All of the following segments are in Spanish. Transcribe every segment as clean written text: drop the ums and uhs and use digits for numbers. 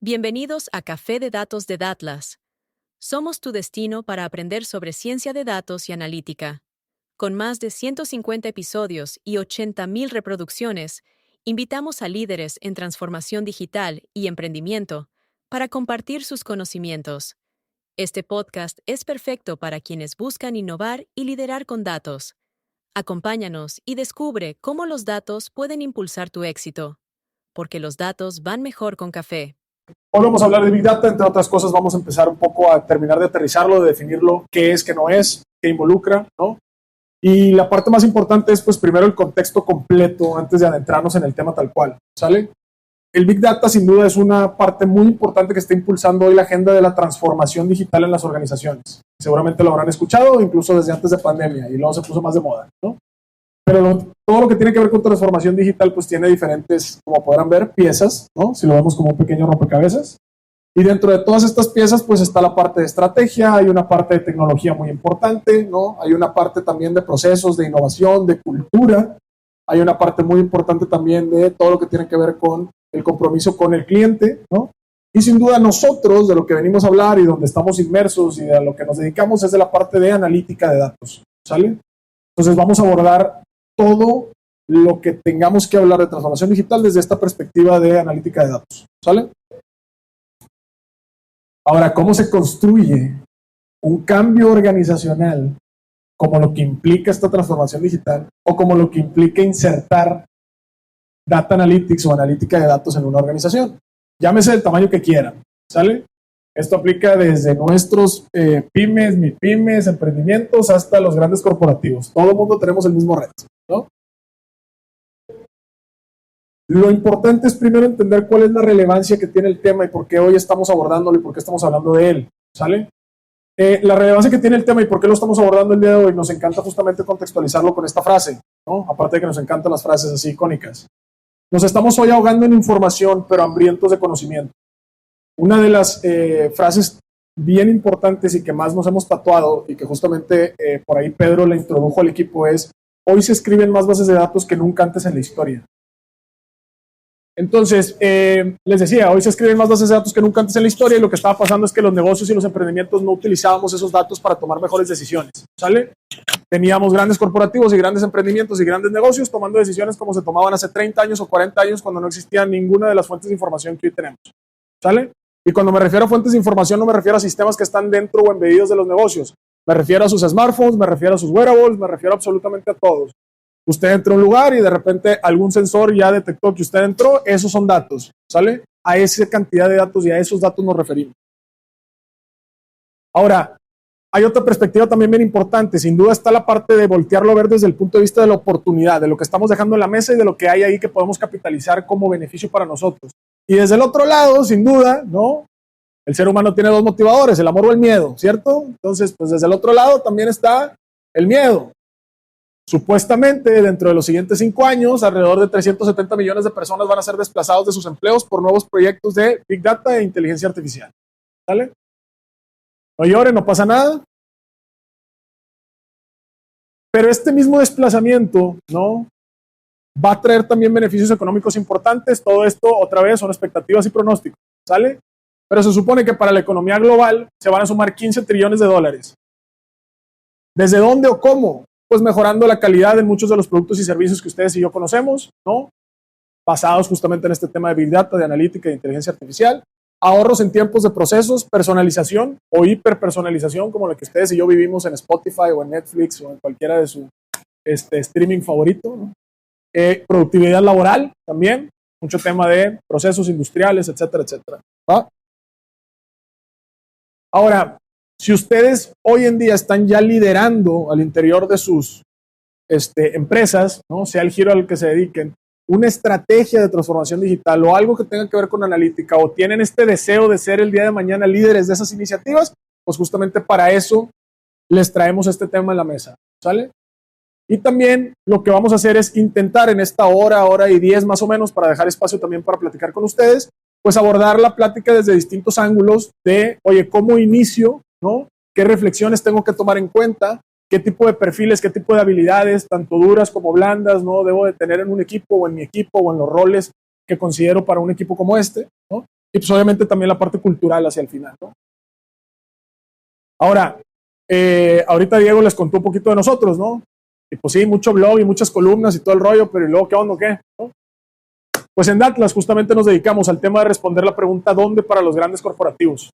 Bienvenidos a Café de Datos de Datlas. Somos tu destino para aprender sobre ciencia de datos y analítica. Con más de 150 episodios y 80.000 reproducciones, invitamos a líderes en transformación digital y emprendimiento para compartir sus conocimientos. Este podcast es perfecto para quienes buscan innovar y liderar con datos. Acompáñanos y descubre cómo los datos pueden impulsar tu éxito, porque los datos van mejor con café. Hoy vamos a hablar de Big Data, entre otras cosas vamos a empezar un poco a terminar de aterrizarlo, de definirlo, qué es, qué no es, qué involucra, ¿no? Y la parte más importante es, pues, primero el contexto completo antes de adentrarnos en el tema tal cual, ¿sale? El Big Data, sin duda, es una parte muy importante que está impulsando hoy la agenda de la transformación digital en las organizaciones. Seguramente lo habrán escuchado, incluso desde antes de pandemia, y luego se puso más de moda, ¿no? Pero todo lo que tiene que ver con transformación digital, pues tiene diferentes, como podrán ver, piezas, ¿no? Si lo vemos como un pequeño rompecabezas. Y dentro de todas estas piezas, pues está la parte de estrategia, hay una parte de tecnología muy importante, ¿no? Hay una parte también de procesos, de innovación, de cultura. Hay una parte muy importante también de todo lo que tiene que ver con el compromiso con el cliente, ¿no? Y sin duda nosotros, de lo que venimos a hablar y donde estamos inmersos y de lo que nos dedicamos es de la parte de analítica de datos, ¿sale? Entonces vamos a abordar todo lo que tengamos que hablar de transformación digital desde esta perspectiva de analítica de datos, ¿sale? Ahora, ¿cómo se construye un cambio organizacional como lo que implica esta transformación digital o como lo que implica insertar data analytics o analítica de datos en una organización? Llámese del tamaño que quieran, ¿sale? Esto aplica desde nuestros pymes, mipymes, emprendimientos hasta los grandes corporativos. Todo el mundo tenemos el mismo reto, ¿no? Lo importante es primero entender cuál es la relevancia que tiene el tema y por qué hoy estamos abordándolo y por qué estamos hablando de él, ¿sale? La relevancia que tiene el tema y por qué lo estamos abordando el día de hoy, nos encanta justamente contextualizarlo con esta frase, ¿no? Aparte de que nos encantan las frases así icónicas. Nos estamos hoy ahogando en información, pero hambrientos de conocimiento. Una de las frases bien importantes y que más nos hemos tatuado y que justamente por ahí Pedro le introdujo al equipo es: hoy se escriben más bases de datos que nunca antes en la historia. Entonces, les decía, hoy se escriben más bases de datos que nunca antes en la historia y lo que estaba pasando es que los negocios y los emprendimientos no utilizábamos esos datos para tomar mejores decisiones, ¿sale? Teníamos grandes corporativos y grandes emprendimientos y grandes negocios tomando decisiones como se tomaban hace 30 años o 40 años cuando no existía ninguna de las fuentes de información que hoy tenemos, ¿sale? Y cuando me refiero a fuentes de información no me refiero a sistemas que están dentro o embedidos de los negocios, me refiero a sus smartphones, me refiero a sus wearables, me refiero absolutamente a todos. Usted entra a un lugar y de repente algún sensor ya detectó que usted entró, esos son datos, ¿sale? A esa cantidad de datos y a esos datos nos referimos. Ahora, hay otra perspectiva también bien importante, sin duda está la parte de voltearlo a ver desde el punto de vista de la oportunidad, de lo que estamos dejando en la mesa y de lo que hay ahí que podemos capitalizar como beneficio para nosotros. Y desde el otro lado, sin duda, ¿no? El ser humano tiene dos motivadores, el amor o el miedo, ¿cierto? Entonces, pues desde el otro lado también está el miedo. Supuestamente, dentro de los siguientes 5 años, alrededor de 370 millones de personas van a ser desplazados de sus empleos por nuevos proyectos de Big Data e inteligencia artificial. ¿Sale? No lloren, no pasa nada. Pero este mismo desplazamiento, ¿no?, va a traer también beneficios económicos importantes. Todo esto, otra vez, son expectativas y pronósticos. ¿Sale? Pero se supone que para la economía global se van a sumar 15 trillones de dólares. ¿Desde dónde o cómo? Pues mejorando la calidad de muchos de los productos y servicios que ustedes y yo conocemos, ¿no? Basados justamente en este tema de Big Data, de analítica y de inteligencia artificial. Ahorros en tiempos de procesos, personalización o hiperpersonalización, como la que ustedes y yo vivimos en Spotify o en Netflix o en cualquiera de su streaming favorito, ¿no? Productividad laboral también, mucho tema de procesos industriales, etcétera, etcétera, ¿va? Ahora, si ustedes hoy en día están ya liderando al interior de sus empresas, ¿no?, sea el giro al que se dediquen, una estrategia de transformación digital o algo que tenga que ver con analítica o tienen este deseo de ser el día de mañana líderes de esas iniciativas, pues justamente para eso les traemos este tema en la mesa, ¿sale? Y también lo que vamos a hacer es intentar en esta hora y 10 más o menos, para dejar espacio también para platicar con ustedes, pues abordar la plática desde distintos ángulos de, oye, ¿cómo inicio? ¿No? ¿Qué reflexiones tengo que tomar en cuenta? ¿Qué tipo de perfiles, qué tipo de habilidades, tanto duras como blandas, ¿no?, debo de tener en un equipo o en mi equipo o en los roles que considero para un equipo como este, ¿no? y pues obviamente también la parte cultural hacia el final, ¿no? Ahora, ahorita Diego les contó un poquito de nosotros, ¿no? Y pues sí, mucho blog y muchas columnas y todo el rollo, pero ¿y luego qué onda, qué? ¿No? Pues en Datlas justamente nos dedicamos al tema de responder la pregunta ¿dónde para los grandes corporativos?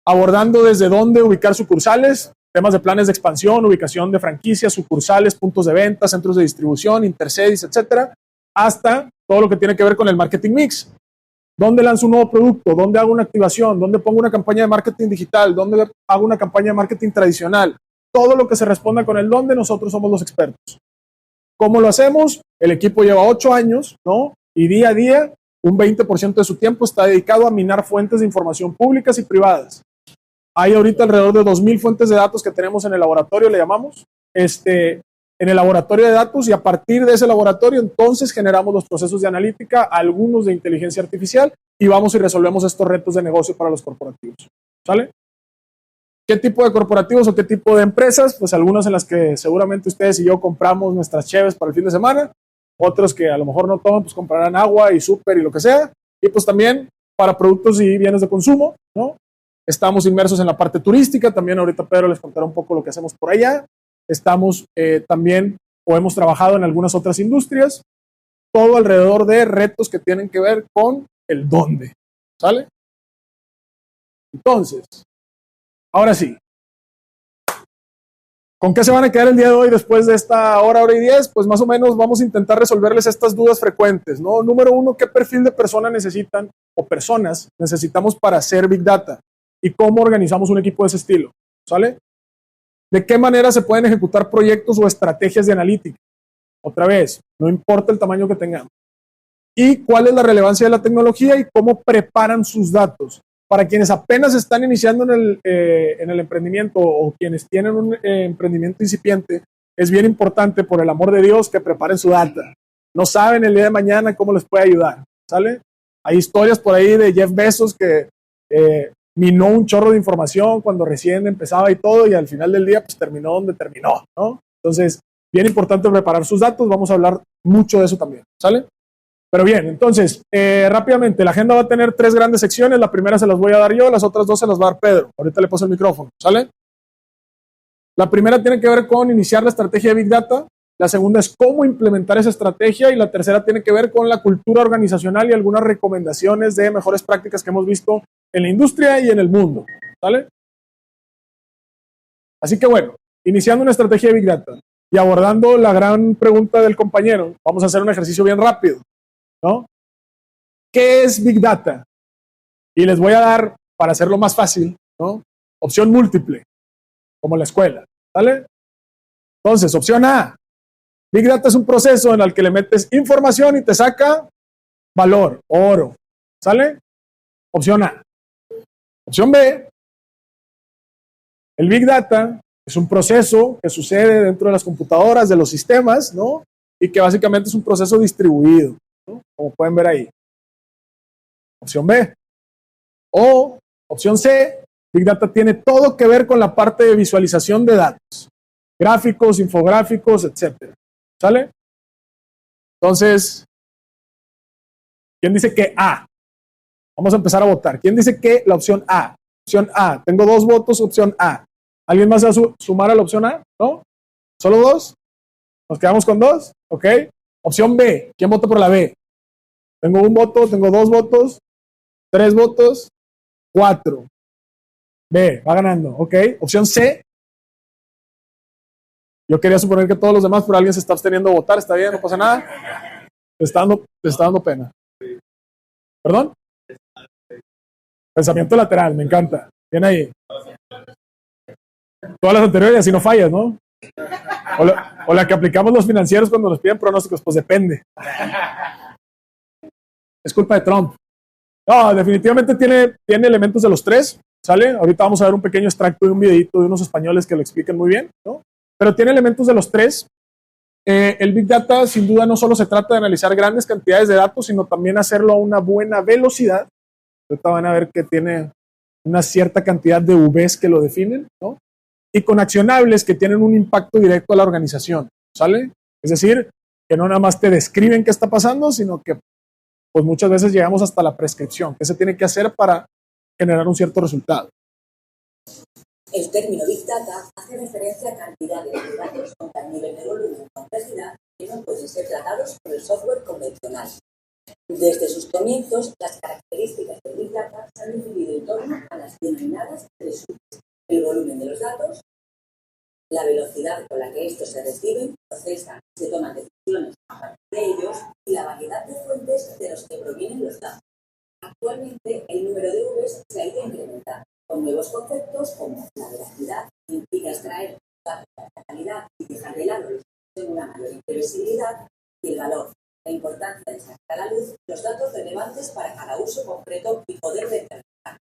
Abordando desde dónde ubicar sucursales, temas de planes de expansión, ubicación de franquicias, sucursales, puntos de venta, centros de distribución, intersedis, etcétera, hasta todo lo que tiene que ver con el marketing mix. ¿Dónde lanzo un nuevo producto? ¿Dónde hago una activación? ¿Dónde pongo una campaña de marketing digital? ¿Dónde hago una campaña de marketing tradicional? Todo lo que se responda con el dónde, nosotros somos los expertos. ¿Cómo lo hacemos? El equipo lleva 8 años, ¿no? Y día a día, un 20% de su tiempo está dedicado a minar fuentes de información públicas y privadas. Hay ahorita alrededor de 2,000 fuentes de datos que tenemos en el laboratorio, le llamamos, en el laboratorio de datos, y a partir de ese laboratorio entonces generamos los procesos de analítica, algunos de inteligencia artificial, y vamos y resolvemos estos retos de negocio para los corporativos. ¿Sale? ¿Qué tipo de corporativos o qué tipo de empresas? Pues algunas en las que seguramente ustedes y yo compramos nuestras cheves para el fin de semana, otros que a lo mejor no toman, pues comprarán agua y súper y lo que sea, y pues también para productos y bienes de consumo, ¿no? Estamos inmersos en la parte turística, también ahorita Pedro les contará un poco lo que hacemos por allá. Estamos también, o hemos trabajado en algunas otras industrias, todo alrededor de retos que tienen que ver con el dónde, ¿sale? Entonces, ahora sí, ¿con qué se van a quedar el día de hoy después de esta hora y 10? Pues más o menos vamos a intentar resolverles estas dudas frecuentes, ¿no? Número uno, ¿qué perfil de persona necesitan o personas necesitamos para hacer Big Data? ¿Y cómo organizamos un equipo de ese estilo? ¿Sale? ¿De qué manera se pueden ejecutar proyectos o estrategias de analítica? Otra vez, no importa el tamaño que tengamos. ¿Y cuál es la relevancia de la tecnología y cómo preparan sus datos? Para quienes apenas están iniciando en el emprendimiento o quienes tienen un emprendimiento incipiente, es bien importante, por el amor de Dios, que preparen su data. No saben el día de mañana cómo les puede ayudar, ¿sale? Hay historias por ahí de Jeff Bezos que minó un chorro de información cuando recién empezaba y todo, y al final del día pues terminó donde terminó, ¿no? Entonces, bien importante preparar sus datos, vamos a hablar mucho de eso también, ¿sale? Pero bien, entonces, rápidamente, la agenda va a tener 3 grandes secciones, la primera se las voy a dar yo, las otras 2 se las va a dar Pedro, ahorita le paso el micrófono, ¿sale? La primera tiene que ver con iniciar la estrategia de Big Data, la segunda es cómo implementar esa estrategia, y la tercera tiene que ver con la cultura organizacional y algunas recomendaciones de mejores prácticas que hemos visto en la industria y en el mundo, ¿vale? Así que bueno, iniciando una estrategia de Big Data y abordando la gran pregunta del compañero, vamos a hacer un ejercicio bien rápido, ¿no? ¿Qué es Big Data? Y les voy a dar, para hacerlo más fácil, ¿no? Opción múltiple, como en la escuela, ¿vale? Entonces, opción A, Big Data es un proceso en el que le metes información y te saca valor, oro, ¿sale? Opción A. Opción B, el Big Data es un proceso que sucede dentro de las computadoras, de los sistemas, ¿no? Y que básicamente es un proceso distribuido, ¿no? Como pueden ver ahí. Opción B. O opción C, Big Data tiene todo que ver con la parte de visualización de datos, gráficos, infográficos, etcétera. ¿Sale? Entonces, ¿quién dice que A? Vamos a empezar a votar. ¿Quién dice que la opción A? Opción A. Tengo 2 votos, opción A. ¿Alguien más va a sumar a la opción A? ¿No? ¿Solo 2? ¿Nos quedamos con 2? ¿Ok? Opción B. ¿Quién vota por la B? Tengo 1 voto, tengo 2 votos, 3 votos, 4. B, va ganando. ¿Ok? Opción C. Yo quería suponer que todos los demás, pero alguien se está absteniendo de votar. Está bien, no pasa nada. Te está dando pena. ¿Perdón? Pensamiento lateral, me encanta. Bien ahí. Todas las anteriores, así no fallas, ¿no? O la que aplicamos los financieros cuando nos piden pronósticos, pues depende. Es culpa de Trump. No, definitivamente tiene elementos de los 3, ¿sale? Ahorita vamos a ver un pequeño extracto de un videito de unos españoles que lo expliquen muy bien, ¿no? Pero tiene elementos de los 3. El Big Data, sin duda, no solo se trata de analizar grandes cantidades de datos, sino también hacerlo a una buena velocidad. Ahorita van a ver que tiene una cierta cantidad de Vs que lo definen, ¿no? Y con accionables que tienen un impacto directo a la organización, ¿sale? Es decir, que no nada más te describen qué está pasando, sino que pues muchas veces llegamos hasta la prescripción. ¿Qué se tiene que hacer para generar un cierto resultado? El término Big Data hace referencia a cantidades de datos con tal nivel de volumen y complejidad que no pueden ser tratados por el software convencional. Desde sus comienzos, las características del Big Data se han dividido en torno a las denominadas tres subes: el volumen de los datos, la velocidad con la que estos se reciben, procesan y se toman decisiones a partir de ellos, y la variedad de fuentes de los que provienen los datos. Actualmente, el número de Vs se ha ido incrementando, con nuevos conceptos como la veracidad, que implica extraer datos de alta calidad y dejar de lado los que tienen una mayor imprevisibilidad, y el valor, la importancia de sacar a la luz los datos relevantes para cada uso concreto y poder determinar.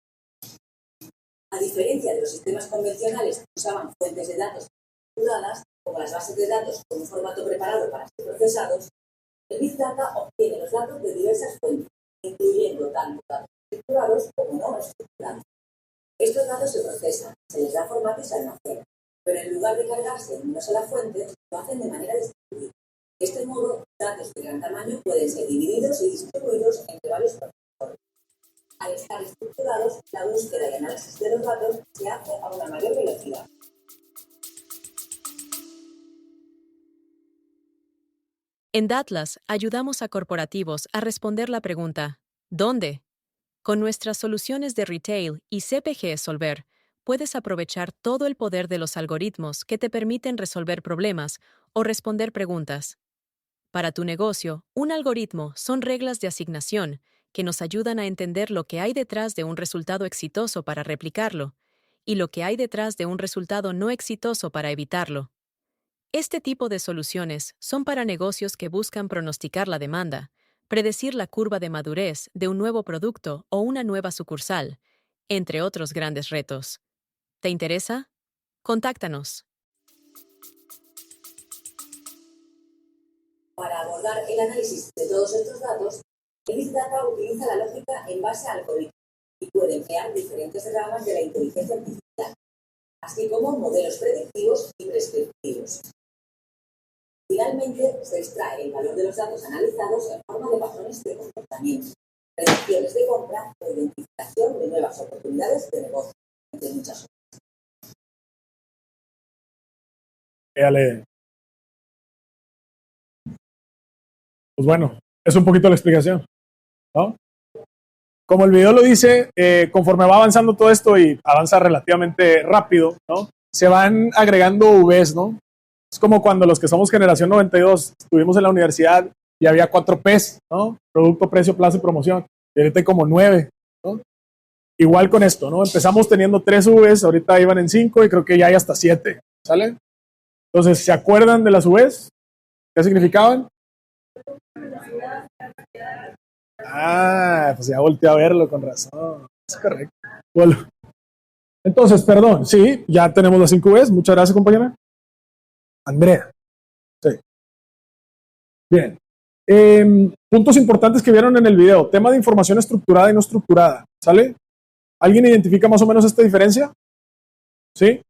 A diferencia de los sistemas convencionales que usaban fuentes de datos estructuradas, como las bases de datos con un formato preparado para ser procesados, el Big Data obtiene los datos de diversas fuentes, incluyendo tanto datos estructurados como no estructurados. Estos datos se procesan, se les da formato y se almacenan, pero en lugar de cargarse en una sola fuente, lo hacen de manera distribuida. De este modo, datos de gran tamaño pueden ser divididos y distribuidos entre varios procesadores. Al estar estructurados, la búsqueda y análisis de los datos se hace a una mayor velocidad. En Datlas ayudamos a corporativos a responder la pregunta ¿dónde? Con nuestras soluciones de retail y CPG Solver, puedes aprovechar todo el poder de los algoritmos que te permiten resolver problemas o responder preguntas. Para tu negocio, un algoritmo son reglas de asignación que nos ayudan a entender lo que hay detrás de un resultado exitoso para replicarlo y lo que hay detrás de un resultado no exitoso para evitarlo. Este tipo de soluciones son para negocios que buscan pronosticar la demanda, predecir la curva de madurez de un nuevo producto o una nueva sucursal, entre otros grandes retos. ¿Te interesa? Contáctanos. Para abordar el análisis de todos estos datos, el Big Data utiliza la lógica en base a algoritmos y puede emplear diferentes ramas de la inteligencia artificial, así como modelos predictivos y prescriptivos. Finalmente, se extrae el valor de los datos analizados en forma de patrones de comportamiento, predicciones de compra o identificación de nuevas oportunidades de negocio, entre muchas otras. Pues bueno, es un poquito la explicación, ¿no? Como el video lo dice, conforme va avanzando todo esto y avanza relativamente rápido, ¿no? Se van agregando Vs, ¿no? Es como cuando los que somos generación 92 estuvimos en la universidad y había 4 Ps, ¿no? Producto, precio, plazo y promoción. Y ahorita hay como 9, ¿no? Igual con esto, ¿no? Empezamos teniendo 3 Vs, ahorita iban en 5 y creo que ya hay hasta 7, ¿sale? Entonces, ¿se acuerdan de las Vs? ¿Qué significaban? Ah, pues ya volteé a verlo con razón. Es correcto. Bueno, entonces, perdón, sí, ya tenemos las 5 Vs. Muchas gracias, compañera. Andrea. Sí. Bien. Puntos importantes que vieron en el video. Tema de información estructurada y no estructurada. ¿Sale? ¿Alguien identifica más o menos esta diferencia? ¿Sí?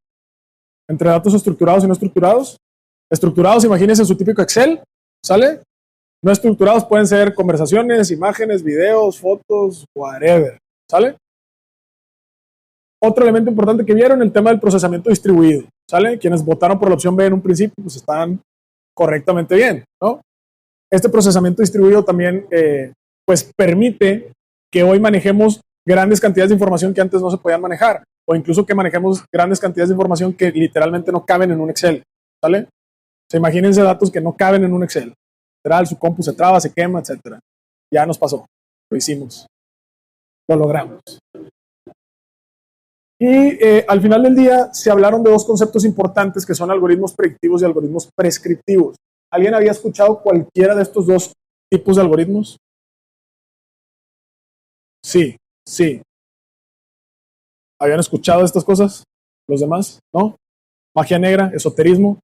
Entre datos estructurados y no estructurados. Estructurados, imagínense su típico Excel. ¿Sale? No estructurados pueden ser conversaciones, imágenes, videos, fotos, whatever. ¿Sale? Otro elemento importante que vieron, el tema del procesamiento distribuido. ¿Sale? Quienes votaron por la opción B en un principio, pues están correctamente bien, ¿no? Este procesamiento distribuido también, pues permite que hoy manejemos grandes cantidades de información que antes no se podían manejar, o incluso que manejemos grandes cantidades de información que literalmente no caben en un Excel. ¿Sale? O sea, imagínense datos que no caben en un Excel. Literal, su compu se traba, se quema, etcétera. Ya nos pasó, lo hicimos, lo logramos. Y al final del día se hablaron de dos conceptos importantes que son algoritmos predictivos y algoritmos prescriptivos. ¿Alguien había escuchado cualquiera de estos dos tipos de algoritmos? Sí, sí. ¿Habían escuchado estas cosas? ¿Los demás? ¿No? Magia negra, esoterismo,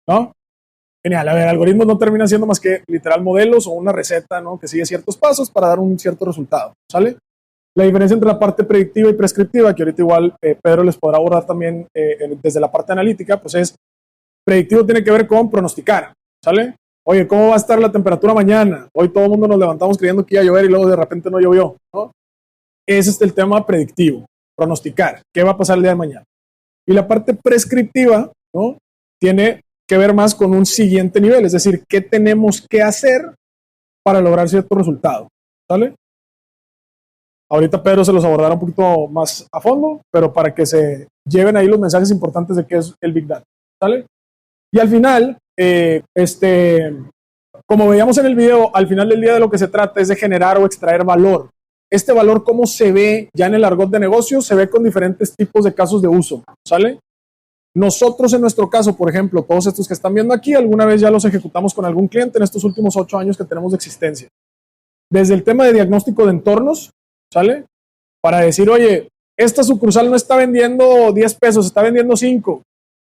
¿no? Genial. A ver, algoritmos no terminan siendo más que literal modelos o una receta, ¿no? Que sigue ciertos pasos para dar un cierto resultado, ¿sale? La diferencia entre la parte predictiva y prescriptiva, que ahorita igual Pedro les podrá abordar también desde la parte analítica, pues es, predictivo tiene que ver con pronosticar, ¿sale? Oye, ¿cómo va a estar la temperatura mañana? Hoy todo el mundo nos levantamos creyendo que iba a llover y luego de repente no llovió, ¿no? Ese es el tema predictivo, pronosticar qué va a pasar el día de mañana. Y la parte prescriptiva, ¿no? Tiene que ver más con un siguiente nivel, es decir, qué tenemos que hacer para lograr cierto resultado, ¿sale? Ahorita Pedro se los abordará un poquito más a fondo, pero para que se lleven ahí los mensajes importantes de qué es el Big Data, ¿sale? Y al final, como veíamos en el video, al final del día de lo que se trata es de generar o extraer valor. Este valor, ¿cómo se ve ya en el argot de negocio? Se ve con diferentes tipos de casos de uso, ¿sale? Nosotros en nuestro caso, por ejemplo, todos estos que están viendo aquí, alguna vez ya los ejecutamos con algún cliente en estos últimos 8 años que tenemos de existencia. Desde el tema de diagnóstico de entornos, ¿sale? Para decir, oye, esta sucursal no está vendiendo 10 pesos, está vendiendo 5.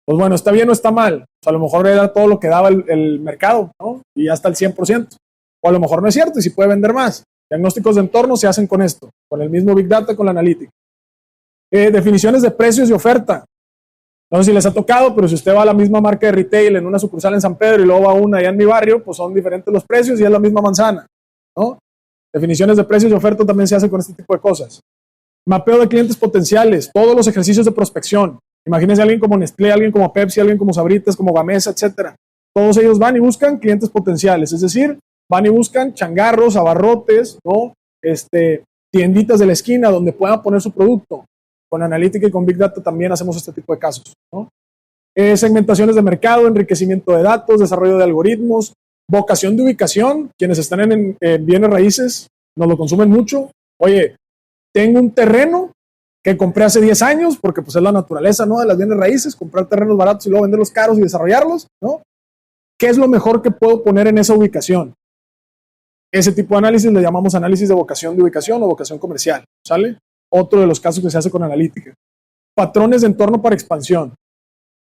Pues bueno, ¿está bien o está mal? O sea, a lo mejor era todo lo que daba el mercado, ¿no? Y hasta el 100%. O a lo mejor no es cierto y sí puede vender más. Diagnósticos de entorno se hacen con esto, con el mismo Big Data, con la analítica. Definiciones de precios y oferta. No sé si les ha tocado, pero si usted va a la misma marca de retail en una sucursal en San Pedro y luego va a una allá en mi barrio, pues son diferentes los precios y es la misma manzana, ¿no? Definiciones de precios y oferta también se hace con este tipo de cosas. Mapeo de clientes potenciales, todos los ejercicios de prospección. Imagínense a alguien como Nestlé, alguien como Pepsi, alguien como Sabritas, como Gamesa, etcétera. Todos ellos van y buscan clientes potenciales, es decir, van y buscan changarros, abarrotes, ¿no? Tienditas de la esquina donde puedan poner su producto. Con analítica y con Big Data también hacemos este tipo de casos, ¿no? Segmentaciones de mercado, enriquecimiento de datos, desarrollo de algoritmos, vocación de ubicación. Quienes están en bienes raíces nos lo consumen mucho. Oye, tengo un terreno que compré hace 10 años, porque pues es la naturaleza, ¿no? De las bienes raíces, comprar terrenos baratos y luego venderlos caros y desarrollarlos, ¿no? ¿Qué es lo mejor que puedo poner en esa ubicación? Ese tipo de análisis le llamamos análisis de vocación de ubicación o vocación comercial, ¿sale? Otro de los casos que se hace con analítica. Patrones de entorno para expansión.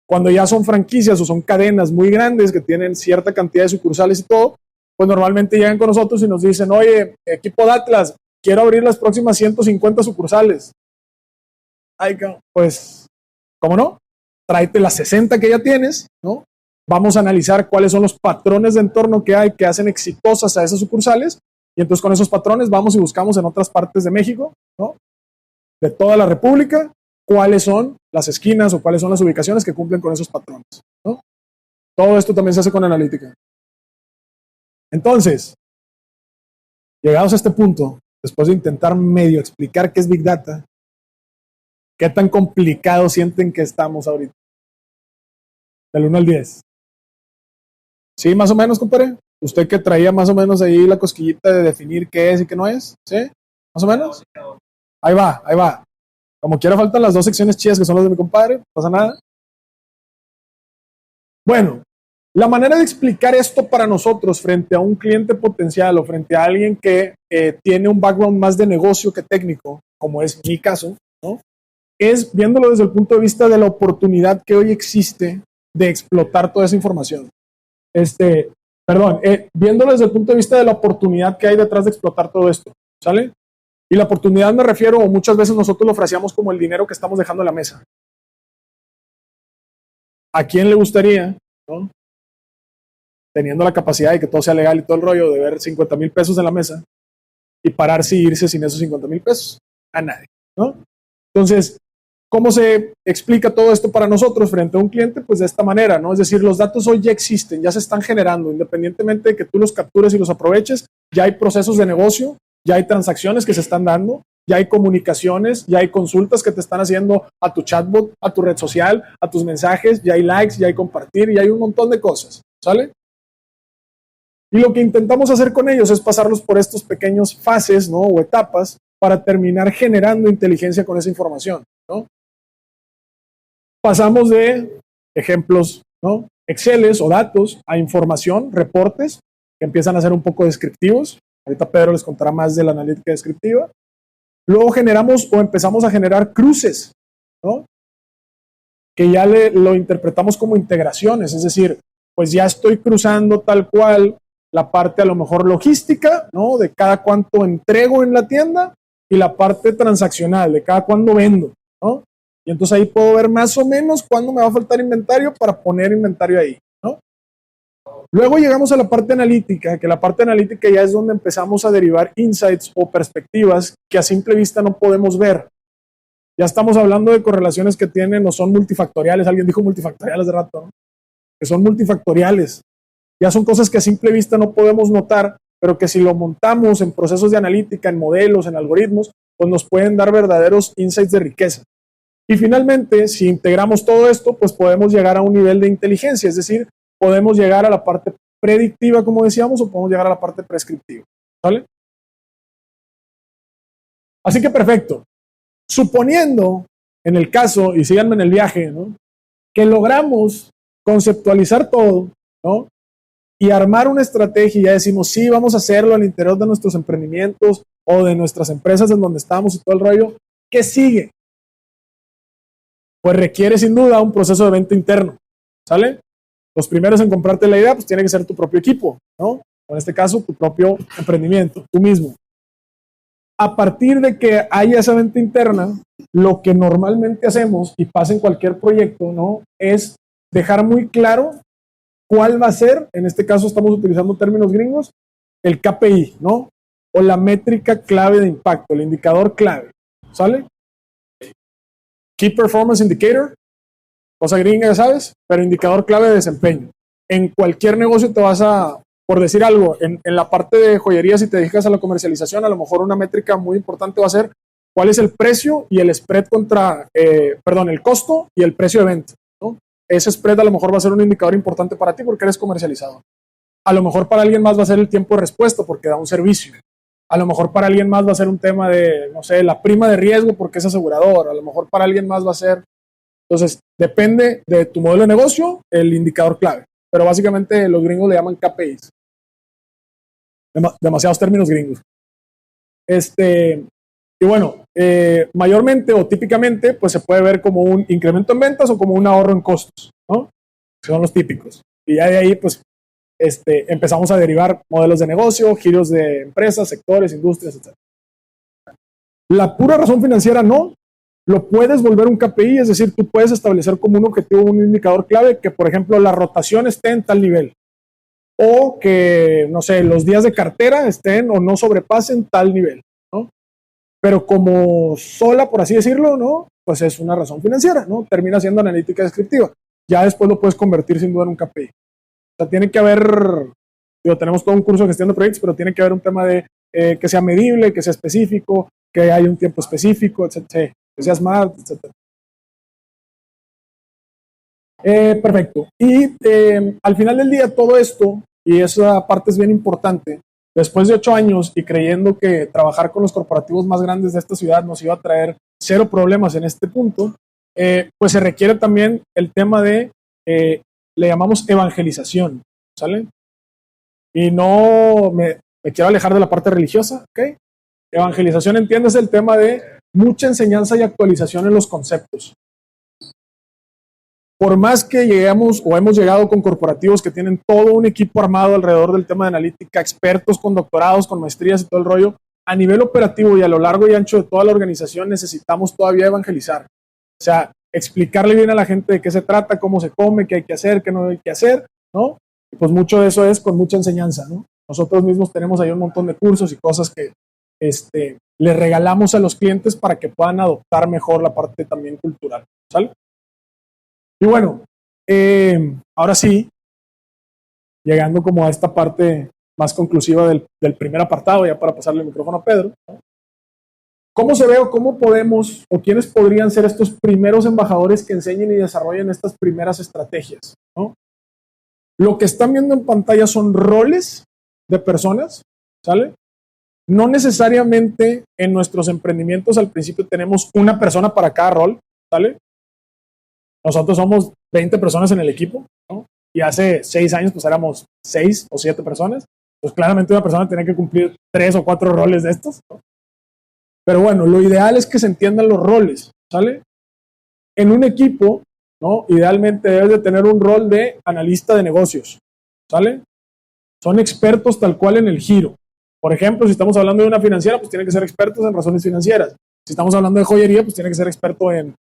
Cuando ya son franquicias o son cadenas muy grandes que tienen cierta cantidad de sucursales y todo, pues normalmente llegan con nosotros y nos dicen, oye, equipo de Atlas, quiero abrir las próximas 150 sucursales. Ay, pues, ¿cómo no? Tráete las 60 que ya tienes, ¿no? Vamos a analizar cuáles son los patrones de entorno que hay que hacen exitosas a esas sucursales y entonces con esos patrones vamos y buscamos en otras partes de México, ¿no? De toda la República, cuáles son las esquinas o cuáles son las ubicaciones que cumplen con esos patrones, ¿no? Todo esto también se hace con analítica. Entonces, llegados a este punto, después de intentar medio explicar qué es Big Data, ¿qué tan complicado sienten que estamos ahorita? Del 1 al 10. ¿Sí, más o menos, compadre? ¿Usted que traía más o menos ahí la cosquillita de definir qué es y qué no es? ¿Sí? ¿Más o menos? Ahí va, ahí va. Como quiera faltan las 2 secciones chidas que son las de mi compadre, no pasa nada. Bueno, la manera de explicar esto para nosotros frente a un cliente potencial o frente a alguien que tiene un background más de negocio que técnico, como es mi caso, ¿no? Es viéndolo desde el punto de vista de la oportunidad que hoy existe de explotar toda esa información. Viéndolo desde el punto de vista de la oportunidad que hay detrás de explotar todo esto, ¿sale? Y la oportunidad me refiero, o muchas veces nosotros lo fraseamos como el dinero que estamos dejando en la mesa. ¿A quién le gustaría, ¿no? Teniendo la capacidad de que todo sea legal y todo el rollo, de ver 50,000 pesos en la mesa y pararse y irse sin esos 50,000 pesos? A nadie, ¿no? Entonces, ¿cómo se explica todo esto para nosotros frente a un cliente? Pues de esta manera, ¿no? Es decir, los datos hoy ya existen, ya se están generando, independientemente de que tú los captures y los aproveches, ya hay procesos de negocio, ya hay transacciones que se están dando, ya hay comunicaciones, ya hay consultas que te están haciendo a tu chatbot, a tu red social, a tus mensajes, ya hay likes, ya hay compartir, ya hay un montón de cosas, ¿sale? Y lo que intentamos hacer con ellos es pasarlos por estos pequeños fases, ¿no? O etapas para terminar generando inteligencia con esa información, ¿no? Pasamos de ejemplos, ¿no? Exceles o datos a información, reportes, que empiezan a ser un poco descriptivos. Ahorita Pedro les contará más de la analítica descriptiva. Luego generamos o empezamos a generar cruces, ¿no? Que ya lo interpretamos como integraciones, es decir, pues ya estoy cruzando tal cual la parte a lo mejor logística, ¿no? De cada cuánto entrego en la tienda y la parte transaccional, de cada cuándo vendo, ¿no? Y entonces ahí puedo ver más o menos cuándo me va a faltar inventario para poner inventario ahí, ¿no? Luego llegamos a la parte analítica, que la parte analítica ya es donde empezamos a derivar insights o perspectivas que a simple vista no podemos ver. Ya estamos hablando de correlaciones que tienen o son multifactoriales. Alguien dijo multifactoriales de rato, ¿no? Que son multifactoriales. Ya son cosas que a simple vista no podemos notar, pero que si lo montamos en procesos de analítica, en modelos, en algoritmos, pues nos pueden dar verdaderos insights de riqueza. Y finalmente, si integramos todo esto, pues podemos llegar a un nivel de inteligencia, es decir, podemos llegar a la parte predictiva, como decíamos, o podemos llegar a la parte prescriptiva. ¿Vale? Así que perfecto. Suponiendo, en el caso, y síganme en el viaje, ¿no?, que logramos conceptualizar todo, ¿no?, y armar una estrategia, y ya decimos, sí, vamos a hacerlo al interior de nuestros emprendimientos o de nuestras empresas en donde estamos y todo el rollo, ¿qué sigue? Pues requiere sin duda un proceso de venta interno, ¿sale? Los primeros en comprarte la idea, pues tiene que ser tu propio equipo, ¿no? O en este caso, tu propio emprendimiento, tú mismo. A partir de que haya esa venta interna, lo que normalmente hacemos, y pasa en cualquier proyecto, ¿no?, es dejar muy claro cuál va a ser, en este caso estamos utilizando términos gringos, el KPI, ¿no? O la métrica clave de impacto, el indicador clave, ¿sale? Key Performance Indicator, cosa gringa, ya sabes, pero indicador clave de desempeño. En cualquier negocio te vas a, por decir algo, en la parte de joyería, si te dedicas a la comercialización, a lo mejor una métrica muy importante va a ser cuál es el precio y el spread contra, el costo y el precio de venta, ¿no? Ese spread a lo mejor va a ser un indicador importante para ti porque eres comercializador. A lo mejor para alguien más va a ser el tiempo de respuesta porque da un servicio. A lo mejor para alguien más va a ser un tema de, no sé, la prima de riesgo porque es asegurador. A lo mejor para alguien más va a ser... Entonces, depende de tu modelo de negocio, el indicador clave. Pero básicamente los gringos le llaman KPIs. Demasiados términos gringos. Y bueno, mayormente o típicamente, pues se puede ver como un incremento en ventas o como un ahorro en costos, ¿no? Son los típicos. Y ya de ahí, pues, empezamos a derivar modelos de negocio, giros de empresas, sectores, industrias, etc. La pura razón financiera no. Lo puedes volver un KPI, es decir, tú puedes establecer como un objetivo, un indicador clave, que por ejemplo la rotación esté en tal nivel. O que, no sé, los días de cartera estén o no sobrepasen tal nivel, ¿no? Pero como sola, por así decirlo, ¿no?, pues es una razón financiera, ¿no? Termina siendo analítica descriptiva. Ya después lo puedes convertir sin duda en un KPI. O sea, tiene que haber, tenemos todo un curso de gestión de proyectos, pero tiene que haber un tema de que sea medible, que sea específico, que haya un tiempo específico, etc. Que sea smart, etc. Perfecto. Y al final del día todo esto, y esa parte es bien importante, después de 8 años y creyendo que trabajar con los corporativos más grandes de esta ciudad nos iba a traer cero problemas en este punto, pues se requiere también el tema de, le llamamos evangelización, ¿sale? Y no me quiero alejar de la parte religiosa, ¿ok? Evangelización, entiendes el tema de mucha enseñanza y actualización en los conceptos. Por más que lleguemos o hemos llegado con corporativos que tienen todo un equipo armado alrededor del tema de analítica, expertos con doctorados, con maestrías y todo el rollo, a nivel operativo y a lo largo y ancho de toda la organización necesitamos todavía evangelizar. O sea, explicarle bien a la gente de qué se trata, cómo se come, qué hay que hacer, qué no hay que hacer, ¿no? Y pues mucho de eso es con mucha enseñanza, ¿no? Nosotros mismos tenemos ahí un montón de cursos y cosas que le regalamos a los clientes para que puedan adoptar mejor la parte también cultural, ¿sale? Y bueno, ahora sí, llegando como a esta parte más conclusiva del primer apartado, ya para pasarle el micrófono a Pedro, ¿no? ¿Cómo se ve o cómo podemos o quiénes podrían ser estos primeros embajadores que enseñen y desarrollen estas primeras estrategias, ¿no? Lo que están viendo en pantalla son roles de personas, ¿sale? No necesariamente en nuestros emprendimientos al principio tenemos una persona para cada rol, ¿sale? Nosotros somos 20 personas en el equipo, ¿no? Y hace 6 años pues éramos 6 o 7 personas. Pues claramente una persona tenía que cumplir 3 o 4 roles de estos, ¿no? Pero bueno, lo ideal es que se entiendan los roles, ¿sale? En un equipo, ¿no?, idealmente debes de tener un rol de analista de negocios, ¿sale? Son expertos tal cual en el giro. Por ejemplo, si estamos hablando de una financiera, pues tienen que ser expertos en razones financieras. Si estamos hablando de joyería, pues tiene que ser experto en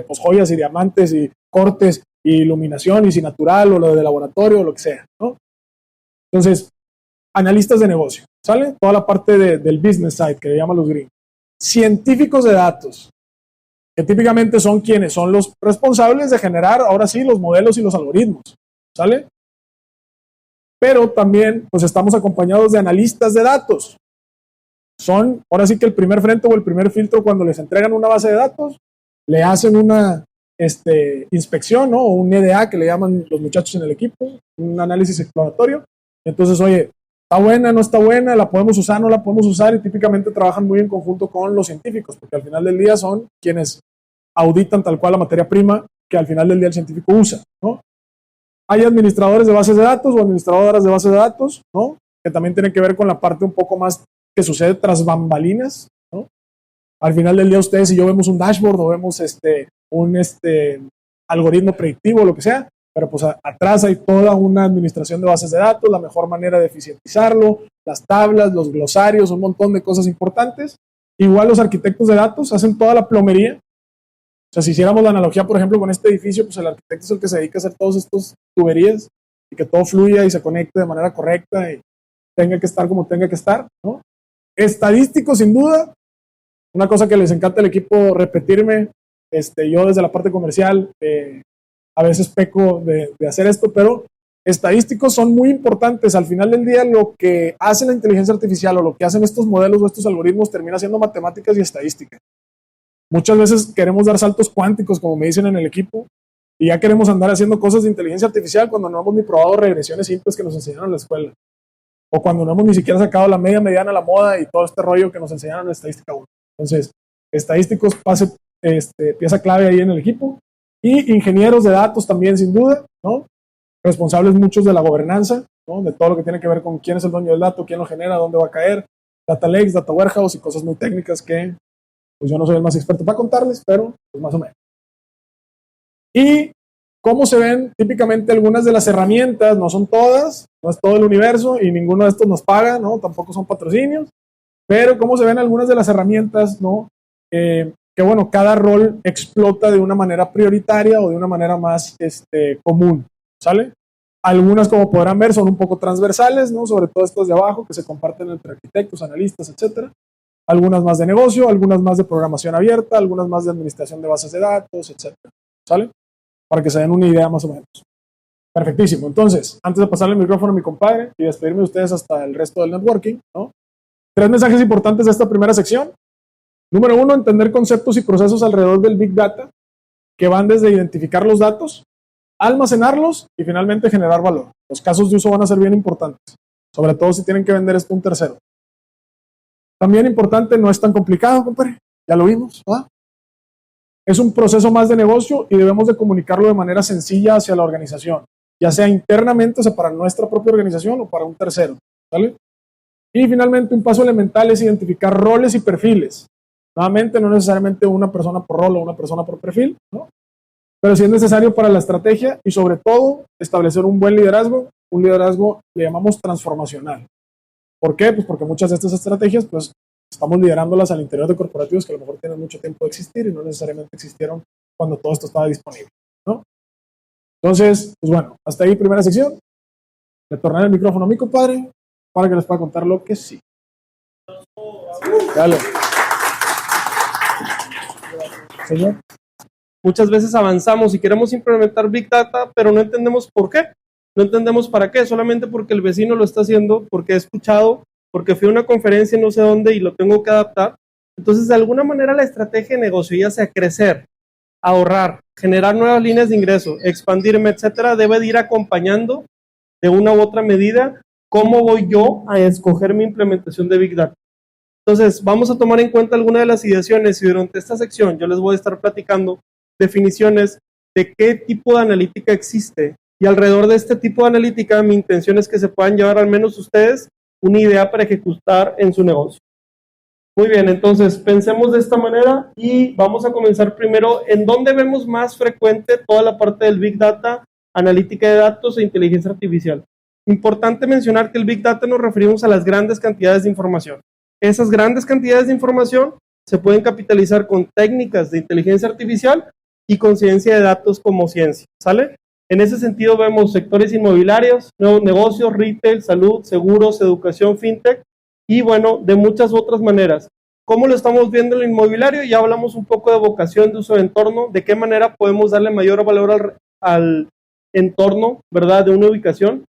pues joyas y diamantes y cortes y iluminación y si natural o lo de laboratorio o lo que sea, ¿no? Entonces, analistas de negocio, ¿sale? Toda la parte del business side, que le llaman los gringos. Científicos de datos, que típicamente son quienes son los responsables de generar, ahora sí, los modelos y los algoritmos, ¿sale? Pero también, pues estamos acompañados de analistas de datos. Son, ahora sí que el primer frente o el primer filtro cuando les entregan una base de datos, le hacen una inspección, ¿no? O un EDA que le llaman los muchachos en el equipo, un análisis exploratorio. Entonces, oye, ¿está buena, no está buena? ¿La podemos usar, no la podemos usar? Y típicamente trabajan muy en conjunto con los científicos, porque al final del día son quienes auditan tal cual la materia prima que al final del día el científico usa, ¿no? Hay administradores de bases de datos o administradoras de bases de datos, ¿no? Que también tienen que ver con la parte un poco más que sucede tras bambalinas, ¿no? Al final del día ustedes y yo vemos un dashboard o vemos un algoritmo predictivo o lo que sea, pero pues atrás hay toda una administración de bases de datos, la mejor manera de eficientizarlo, las tablas, los glosarios, un montón de cosas importantes. Igual los arquitectos de datos hacen toda la plomería. O sea, si hiciéramos la analogía, por ejemplo, con este edificio, pues el arquitecto es el que se dedica a hacer todos estos tuberías y que todo fluya y se conecte de manera correcta y tenga que estar como tenga que estar, ¿no? Estadístico, sin duda, una cosa que les encanta al equipo repetirme, yo desde la parte comercial a veces peco de hacer esto, pero estadísticos son muy importantes. Al final del día, lo que hace la inteligencia artificial o lo que hacen estos modelos o estos algoritmos termina siendo matemáticas y estadística. Muchas veces queremos dar saltos cuánticos, como me dicen en el equipo, y ya queremos andar haciendo cosas de inteligencia artificial cuando no hemos ni probado regresiones simples que nos enseñaron en la escuela, o cuando no hemos ni siquiera sacado la media, mediana, la moda y todo este rollo que nos enseñaron en estadística 1. Entonces, estadísticos, pieza clave ahí en el equipo, y ingenieros de datos también, sin duda, ¿no? Responsables muchos de la gobernanza, ¿no? De todo lo que tiene que ver con quién es el dueño del dato, quién lo genera, dónde va a caer, data lakes, data warehouse y cosas muy técnicas que pues yo no soy el más experto para contarles, pero pues más o menos. Y cómo se ven típicamente algunas de las herramientas, no son todas, no es todo el universo y ninguno de estos nos paga, ¿no? Tampoco son patrocinios, pero cómo se ven algunas de las herramientas, ¿no? Que bueno, cada rol explota de una manera prioritaria o de una manera más común, ¿sale? Algunas, como podrán ver, son un poco transversales, ¿no? Sobre todo estas de abajo que se comparten entre arquitectos, analistas, etcétera. Algunas más de negocio, algunas más de programación abierta, algunas más de administración de bases de datos, etcétera, ¿sale? Para que se den una idea más o menos. Perfectísimo. Entonces, antes de pasarle el micrófono a mi compadre y despedirme de ustedes hasta el resto del networking, ¿no? 3 mensajes importantes de esta primera sección. Número 1, entender conceptos y procesos alrededor del Big Data, que van desde identificar los datos, almacenarlos y finalmente generar valor. Los casos de uso van a ser bien importantes, sobre todo si tienen que vender esto a un tercero. También importante, no es tan complicado, compadre, ya lo vimos, ¿verdad? Es un proceso más de negocio y debemos de comunicarlo de manera sencilla hacia la organización, ya sea internamente, o sea, para nuestra propia organización o para un tercero, ¿vale? Y finalmente, un paso elemental es identificar roles y perfiles. Nuevamente, no necesariamente una persona por rol o una persona por perfil, ¿no? Pero sí es necesario para la estrategia y sobre todo establecer un buen liderazgo, un liderazgo le llamamos transformacional. ¿Por qué? Pues porque muchas de estas estrategias, pues, estamos liderándolas al interior de corporativos que a lo mejor tienen mucho tiempo de existir y no necesariamente existieron cuando todo esto estaba disponible, ¿no? Entonces, pues bueno, hasta ahí primera sección. Le tornaré el micrófono a mi compadre para que les pueda contar lo que sí. Dale. Señor. Muchas veces avanzamos y queremos implementar Big Data, pero no entendemos por qué. No entendemos para qué, solamente porque el vecino lo está haciendo, porque he escuchado, porque fui a una conferencia en no sé dónde y lo tengo que adaptar. Entonces, de alguna manera, la estrategia de negocio, ya sea crecer, ahorrar, generar nuevas líneas de ingreso, expandirme, etcétera, debe de ir acompañando de una u otra medida cómo voy yo a escoger mi implementación de Big Data. Entonces, vamos a tomar en cuenta algunas de las ideaciones y durante esta sección yo les voy a estar platicando definiciones de qué tipo de analítica existe. Y alrededor de este tipo de analítica, mi intención es que se puedan llevar al menos ustedes una idea para ejecutar en su negocio. Muy bien, entonces pensemos de esta manera y vamos a comenzar primero en dónde vemos más frecuente toda la parte del Big Data, analítica de datos e inteligencia artificial. Importante mencionar que el Big Data nos referimos a las grandes cantidades de información. Esas grandes cantidades de información se pueden capitalizar con técnicas de inteligencia artificial y con ciencia de datos como ciencia, ¿sale? En ese sentido vemos sectores inmobiliarios, nuevos negocios, retail, salud, seguros, educación, fintech y bueno, de muchas otras maneras. ¿Cómo lo estamos viendo en el inmobiliario? Ya hablamos un poco de vocación, de uso de entorno, de qué manera podemos darle mayor valor al entorno, ¿verdad? De una ubicación,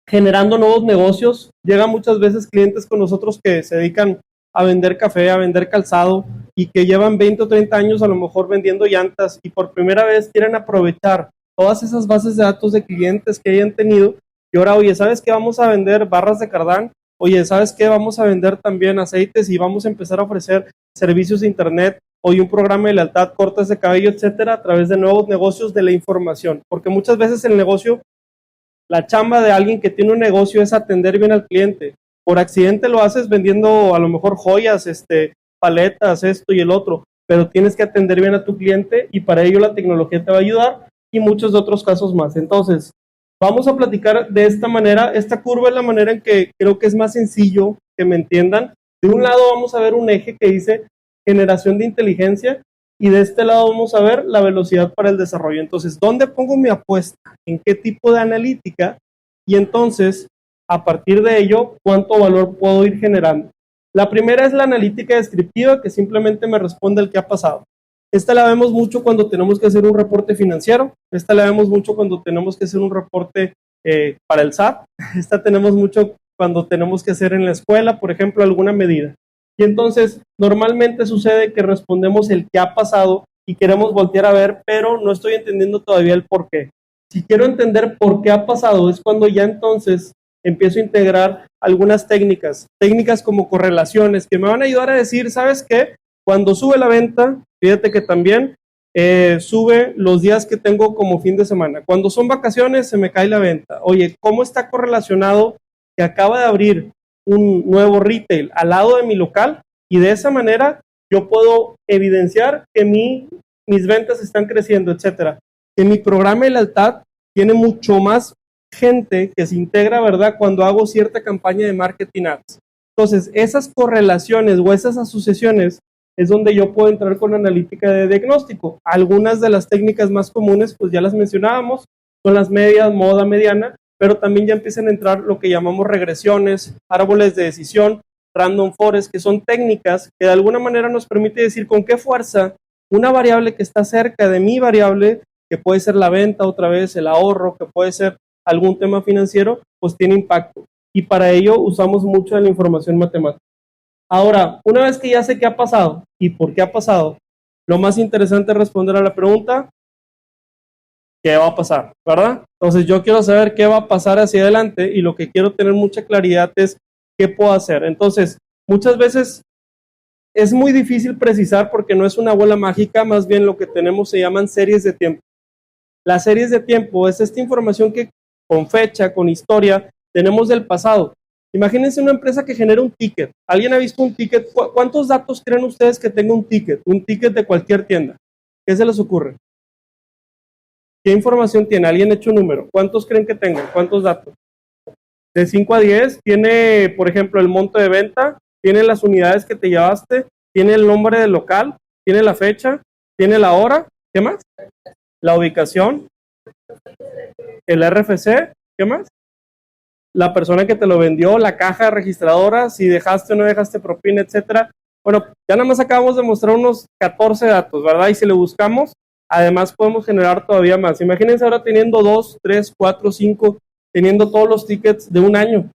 generando nuevos negocios. Llegan muchas veces clientes con nosotros que se dedican a vender café, a vender calzado y que llevan 20 o 30 años a lo mejor vendiendo llantas y por primera vez quieren aprovechar todas esas bases de datos de clientes que hayan tenido y ahora, oye, ¿sabes qué? Vamos a vender barras de cardán, oye, ¿sabes qué? Vamos a vender también aceites y vamos a empezar a ofrecer servicios de internet, hoy un programa de lealtad, cortes de cabello, etcétera, a través de nuevos negocios de la información, porque muchas veces el negocio, la chamba de alguien que tiene un negocio es atender bien al cliente. Por accidente lo haces vendiendo a lo mejor joyas, paletas, esto y el otro, pero tienes que atender bien a tu cliente y para ello la tecnología te va a ayudar y muchos otros casos más. Entonces, vamos a platicar de esta manera. Esta curva es la manera en que creo que es más sencillo que me entiendan. De un lado vamos a ver un eje que dice generación de inteligencia y de este lado vamos a ver la velocidad para el desarrollo. Entonces, ¿dónde pongo mi apuesta? ¿En qué tipo de analítica? Y entonces, a partir de ello, ¿cuánto valor puedo ir generando? La primera es la analítica descriptiva, que simplemente me responde el qué ha pasado. Esta la vemos mucho cuando tenemos que hacer un reporte financiero. Esta la vemos mucho cuando tenemos que hacer un reporte para el SAT. Esta tenemos mucho cuando tenemos que hacer en la escuela, por ejemplo, alguna medida. Y entonces, normalmente sucede que respondemos el qué ha pasado y queremos voltear a ver, pero no estoy entendiendo todavía el por qué. Si quiero entender por qué ha pasado, es cuando ya entonces empiezo a integrar algunas técnicas como correlaciones, que me van a ayudar a decir, ¿sabes qué? Cuando sube la venta, fíjate que también sube los días que tengo como fin de semana. Cuando son vacaciones, se me cae la venta. Oye, ¿cómo está correlacionado que acaba de abrir un nuevo retail al lado de mi local? Y de esa manera yo puedo evidenciar que mis ventas están creciendo, etcétera. En mi programa de lealtad tiene mucho más gente que se integra, ¿verdad? Cuando hago cierta campaña de marketing ads. Entonces, esas correlaciones o esas asociaciones es donde yo puedo entrar con analítica de diagnóstico. Algunas de las técnicas más comunes, pues ya las mencionábamos, son las medias, moda, mediana, pero también ya empiezan a entrar lo que llamamos regresiones, árboles de decisión, random forest, que son técnicas que de alguna manera nos permite decir con qué fuerza una variable que está cerca de mi variable, que puede ser la venta otra vez, el ahorro, que puede ser algún tema financiero, pues tiene impacto. Y para ello usamos mucho de la información matemática. Ahora, una vez que ya sé qué ha pasado y por qué ha pasado, lo más interesante es responder a la pregunta, ¿qué va a pasar? ¿Verdad? Entonces yo quiero saber qué va a pasar hacia adelante y lo que quiero tener mucha claridad es qué puedo hacer. Entonces, muchas veces es muy difícil precisar porque no es una bola mágica, más bien lo que tenemos se llaman series de tiempo. Las series de tiempo es esta información que con fecha, con historia, tenemos del pasado. Imagínense una empresa que genera un ticket. ¿Alguien ha visto un ticket? ¿Cuántos datos creen ustedes que tenga un ticket? Un ticket de cualquier tienda. ¿Qué se les ocurre? ¿Qué información tiene? ¿Alguien ha hecho un número? ¿Cuántos creen que tenga? ¿Cuántos datos? De 5 a 10, tiene, por ejemplo, el monto de venta, tiene las unidades que te llevaste, tiene el nombre del local, tiene la fecha, tiene la hora, ¿qué más? La ubicación, el RFC, ¿qué más? La persona que te lo vendió, la caja registradora, si dejaste o no dejaste propina, etcétera. Bueno, ya nada más acabamos de mostrar unos 14 datos, ¿verdad? Y si le buscamos, además podemos generar todavía más. Imagínense ahora teniendo 2, 3, 4, 5, teniendo todos los tickets de un año.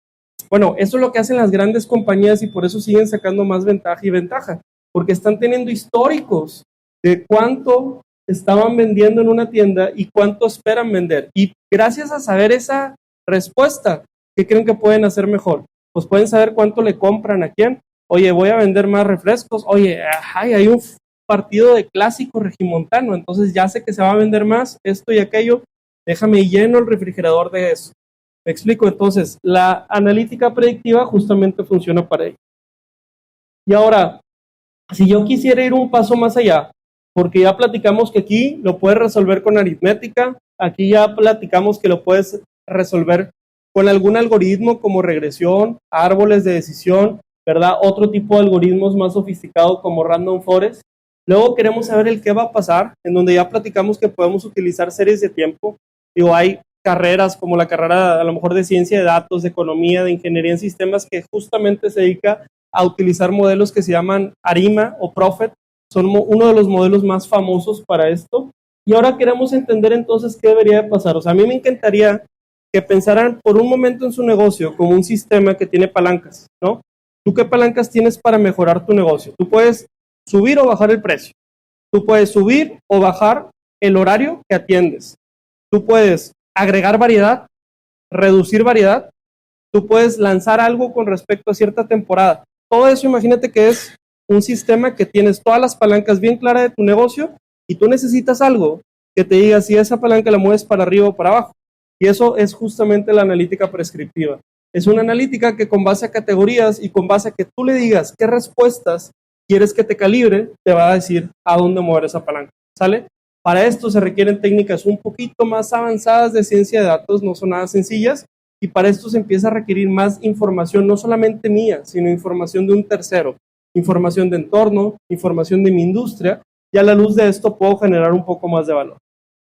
Bueno, eso es lo que hacen las grandes compañías y por eso siguen sacando más ventaja y ventaja, porque están teniendo históricos de cuánto estaban vendiendo en una tienda y cuánto esperan vender. Y gracias a saber esa respuesta, ¿qué creen que pueden hacer mejor? Pues pueden saber cuánto le compran a quién. Oye, voy a vender más refrescos. Oye, hay un partido de clásico regimontano, entonces ya sé que se va a vender más esto y aquello. Déjame lleno el refrigerador de eso. ¿Me explico? Entonces, la analítica predictiva justamente funciona para ello. Y ahora, si yo quisiera ir un paso más allá, porque ya platicamos que aquí lo puedes resolver con aritmética, aquí ya platicamos que lo puedes resolver con algún algoritmo como regresión, árboles de decisión, ¿verdad? Otro tipo de algoritmos más sofisticados como random forest. Luego queremos saber el qué va a pasar, en donde ya platicamos que podemos utilizar series de tiempo. Digo, hay carreras como la carrera a lo mejor de ciencia de datos, de economía, de ingeniería en sistemas, que justamente se dedica a utilizar modelos que se llaman ARIMA o Prophet. Son uno de los modelos más famosos para esto. Y ahora queremos entender entonces qué debería de pasar. O sea, a mí me encantaría que pensaran por un momento en su negocio como un sistema que tiene palancas, ¿no? ¿Tú qué palancas tienes para mejorar tu negocio? Tú puedes subir o bajar el precio. Tú puedes subir o bajar el horario que atiendes. Tú puedes agregar variedad, reducir variedad. Tú puedes lanzar algo con respecto a cierta temporada. Todo eso, imagínate que es un sistema que tienes todas las palancas bien claras de tu negocio y tú necesitas algo que te diga si esa palanca la mueves para arriba o para abajo. Y eso es justamente la analítica prescriptiva. Es una analítica que con base a categorías y con base a que tú le digas qué respuestas quieres que te calibre, te va a decir a dónde mover esa palanca, ¿sale? Para esto se requieren técnicas un poquito más avanzadas de ciencia de datos, no son nada sencillas, y para esto se empieza a requerir más información, no solamente mía, sino información de un tercero, información de entorno, información de mi industria, y a la luz de esto puedo generar un poco más de valor.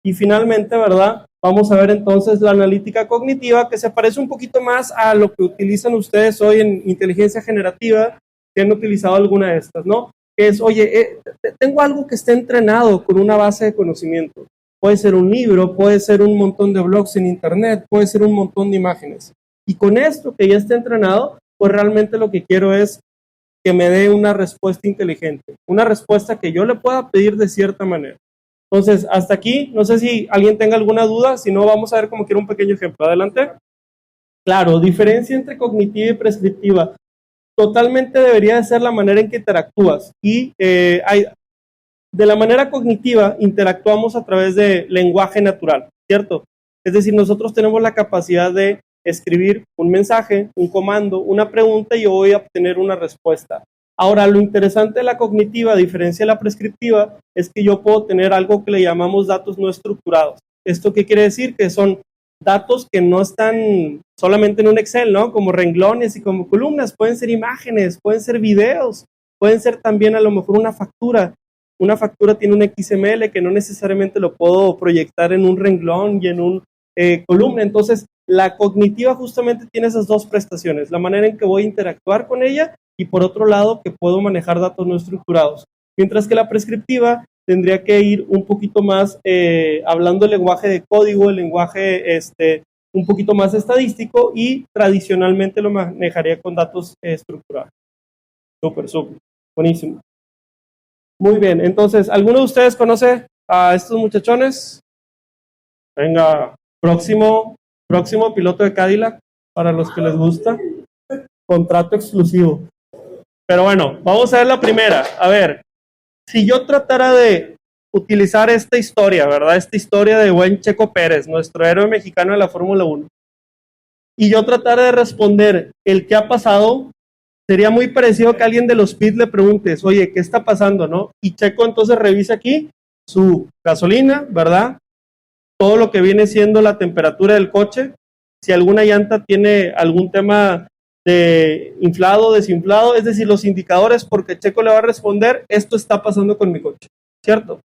Y finalmente, ¿verdad? Vamos a ver entonces la analítica cognitiva, que se parece un poquito más a lo que utilizan ustedes hoy en inteligencia generativa, que han utilizado alguna de estas, ¿no? Que es, oye, tengo algo que esté entrenado con una base de conocimiento. Puede ser un libro, puede ser un montón de blogs en internet, puede ser un montón de imágenes. Y con esto que ya esté entrenado, pues realmente lo que quiero es que me dé una respuesta inteligente, una respuesta que yo le pueda pedir de cierta manera. Entonces, hasta aquí, no sé si alguien tenga alguna duda, si no, vamos a ver como quiera un pequeño ejemplo. Adelante. Claro, diferencia entre cognitiva y prescriptiva. Totalmente debería de ser la manera en que interactúas. Y de la manera cognitiva interactuamos a través de lenguaje natural, ¿cierto? Es decir, nosotros tenemos la capacidad de escribir un mensaje, un comando, una pregunta y yo voy a obtener una respuesta. Ahora, lo interesante de la cognitiva, a diferencia de la prescriptiva, es que yo puedo tener algo que le llamamos datos no estructurados. ¿Esto qué quiere decir? Que son datos que no están solamente en un Excel, ¿no? Como renglones y como columnas, pueden ser imágenes, pueden ser videos, pueden ser también a lo mejor una factura. Una factura tiene un XML que no necesariamente lo puedo proyectar en un renglón y en un columna. Entonces, la cognitiva justamente tiene esas dos prestaciones, la manera en que voy a interactuar con ella y por otro lado que puedo manejar datos no estructurados. Mientras que la prescriptiva tendría que ir un poquito más hablando el lenguaje de código, el lenguaje un poquito más estadístico y tradicionalmente lo manejaría con datos estructurados. Súper, buenísimo. Muy bien, entonces, ¿alguno de ustedes conoce a estos muchachones? Venga, próximo piloto de Cadillac, para los que les gusta. Contrato exclusivo. Pero bueno, vamos a ver la primera. A ver, si yo tratara de utilizar esta historia, ¿verdad? Esta historia de buen Checo Pérez, nuestro héroe mexicano de la Fórmula 1, y yo tratara de responder el qué ha pasado, sería muy parecido que alguien de los pits le preguntes, oye, ¿qué está pasando, no? Y Checo entonces revisa aquí su gasolina, ¿verdad? Todo lo que viene siendo la temperatura del coche, si alguna llanta tiene algún tema de inflado, desinflado, es decir, los indicadores, porque Checo le va a responder, esto está pasando con mi coche, ¿cierto?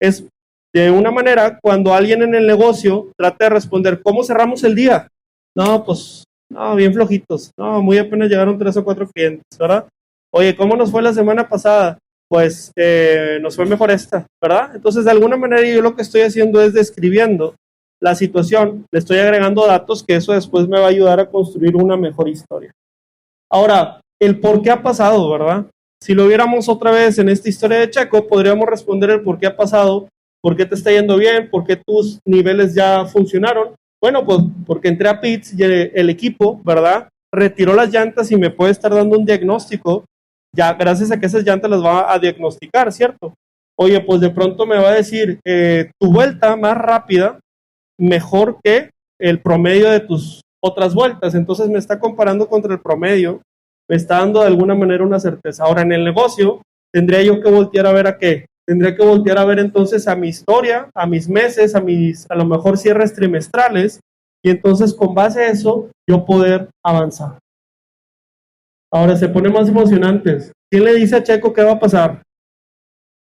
Es de una manera cuando alguien en el negocio trata de responder, ¿cómo cerramos el día? No, pues, no, bien flojitos, no, muy apenas llegaron 3 o 4 clientes, ¿verdad? Oye, ¿cómo nos fue la semana pasada? Pues nos fue mejor esta, ¿verdad? Entonces, de alguna manera yo lo que estoy haciendo es describiendo la situación, le estoy agregando datos que eso después me va a ayudar a construir una mejor historia. Ahora, el por qué ha pasado, ¿verdad? Si lo viéramos otra vez en esta historia de Checo, podríamos responder el por qué ha pasado, por qué te está yendo bien, por qué tus niveles ya funcionaron. Bueno, pues porque entré a pits y el equipo, ¿verdad? Retiró las llantas y me puede estar dando un diagnóstico, ya gracias a que esas llantas las va a diagnosticar, ¿cierto? Oye, pues de pronto me va a decir, tu vuelta más rápida, mejor que el promedio de tus otras vueltas, entonces me está comparando contra el promedio, me está dando de alguna manera una certeza. Ahora en el negocio tendría yo que voltear a ver a qué, tendría que voltear a ver entonces a mi historia, a mis meses, a lo mejor cierres trimestrales, y entonces con base a eso yo poder avanzar. Ahora se pone más emocionante. ¿Quién le dice a Checo qué va a pasar?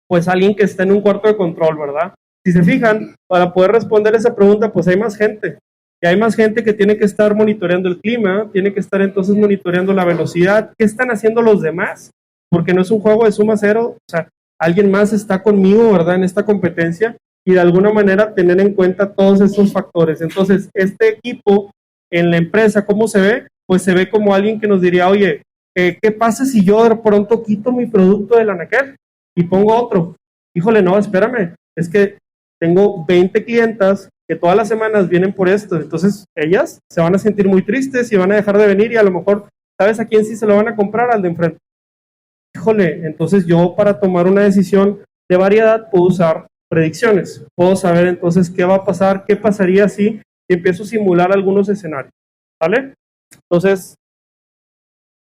Pues alguien que está en un cuarto de control, ¿verdad? Si se fijan, para poder responder esa pregunta, pues hay más gente. Y hay más gente que tiene que estar monitoreando el clima, tiene que estar entonces monitoreando la velocidad. ¿Qué están haciendo los demás? Porque no es un juego de suma cero. O sea, alguien más está conmigo, ¿verdad? En esta competencia y de alguna manera tener en cuenta todos esos factores. Entonces, este equipo en la empresa, ¿cómo se ve? Pues se ve como alguien que nos diría, oye, ¿qué pasa si yo de pronto quito mi producto del anaquel y pongo otro? Híjole, no, espérame, es que tengo 20 clientas que todas las semanas vienen por esto, entonces ellas se van a sentir muy tristes y van a dejar de venir y a lo mejor, ¿sabes a quién sí se lo van a comprar? Al de enfrente. Híjole, entonces yo para tomar una decisión de variedad puedo usar predicciones, puedo saber entonces qué va a pasar, qué pasaría si empiezo a simular algunos escenarios, ¿vale? Entonces,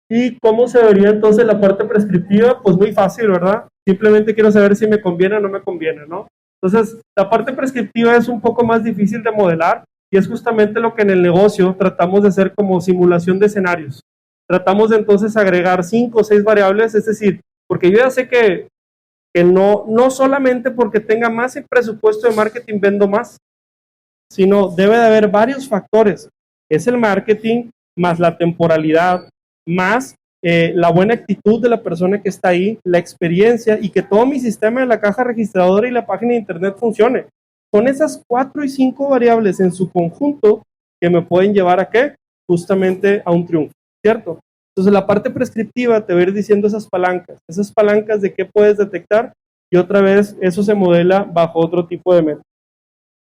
¿y cómo se vería entonces la parte prescriptiva? Pues muy fácil, ¿verdad? Simplemente quiero saber si me conviene o no me conviene, ¿no? Entonces, la parte prescriptiva es un poco más difícil de modelar y es justamente lo que en el negocio tratamos de hacer como simulación de escenarios. Tratamos de entonces agregar 5 o 6 variables, es decir, porque yo ya sé que no solamente porque tenga más en presupuesto de marketing vendo más, sino debe de haber varios factores. Es el marketing, más la temporalidad, más la buena actitud de la persona que está ahí, la experiencia y que todo mi sistema de la caja registradora y la página de internet funcione. Son esas 4 y 5 variables en su conjunto que me pueden llevar a ¿qué? Justamente a un triunfo, ¿cierto? Entonces la parte prescriptiva te va a ir diciendo esas palancas de qué puedes detectar y otra vez eso se modela bajo otro tipo de método.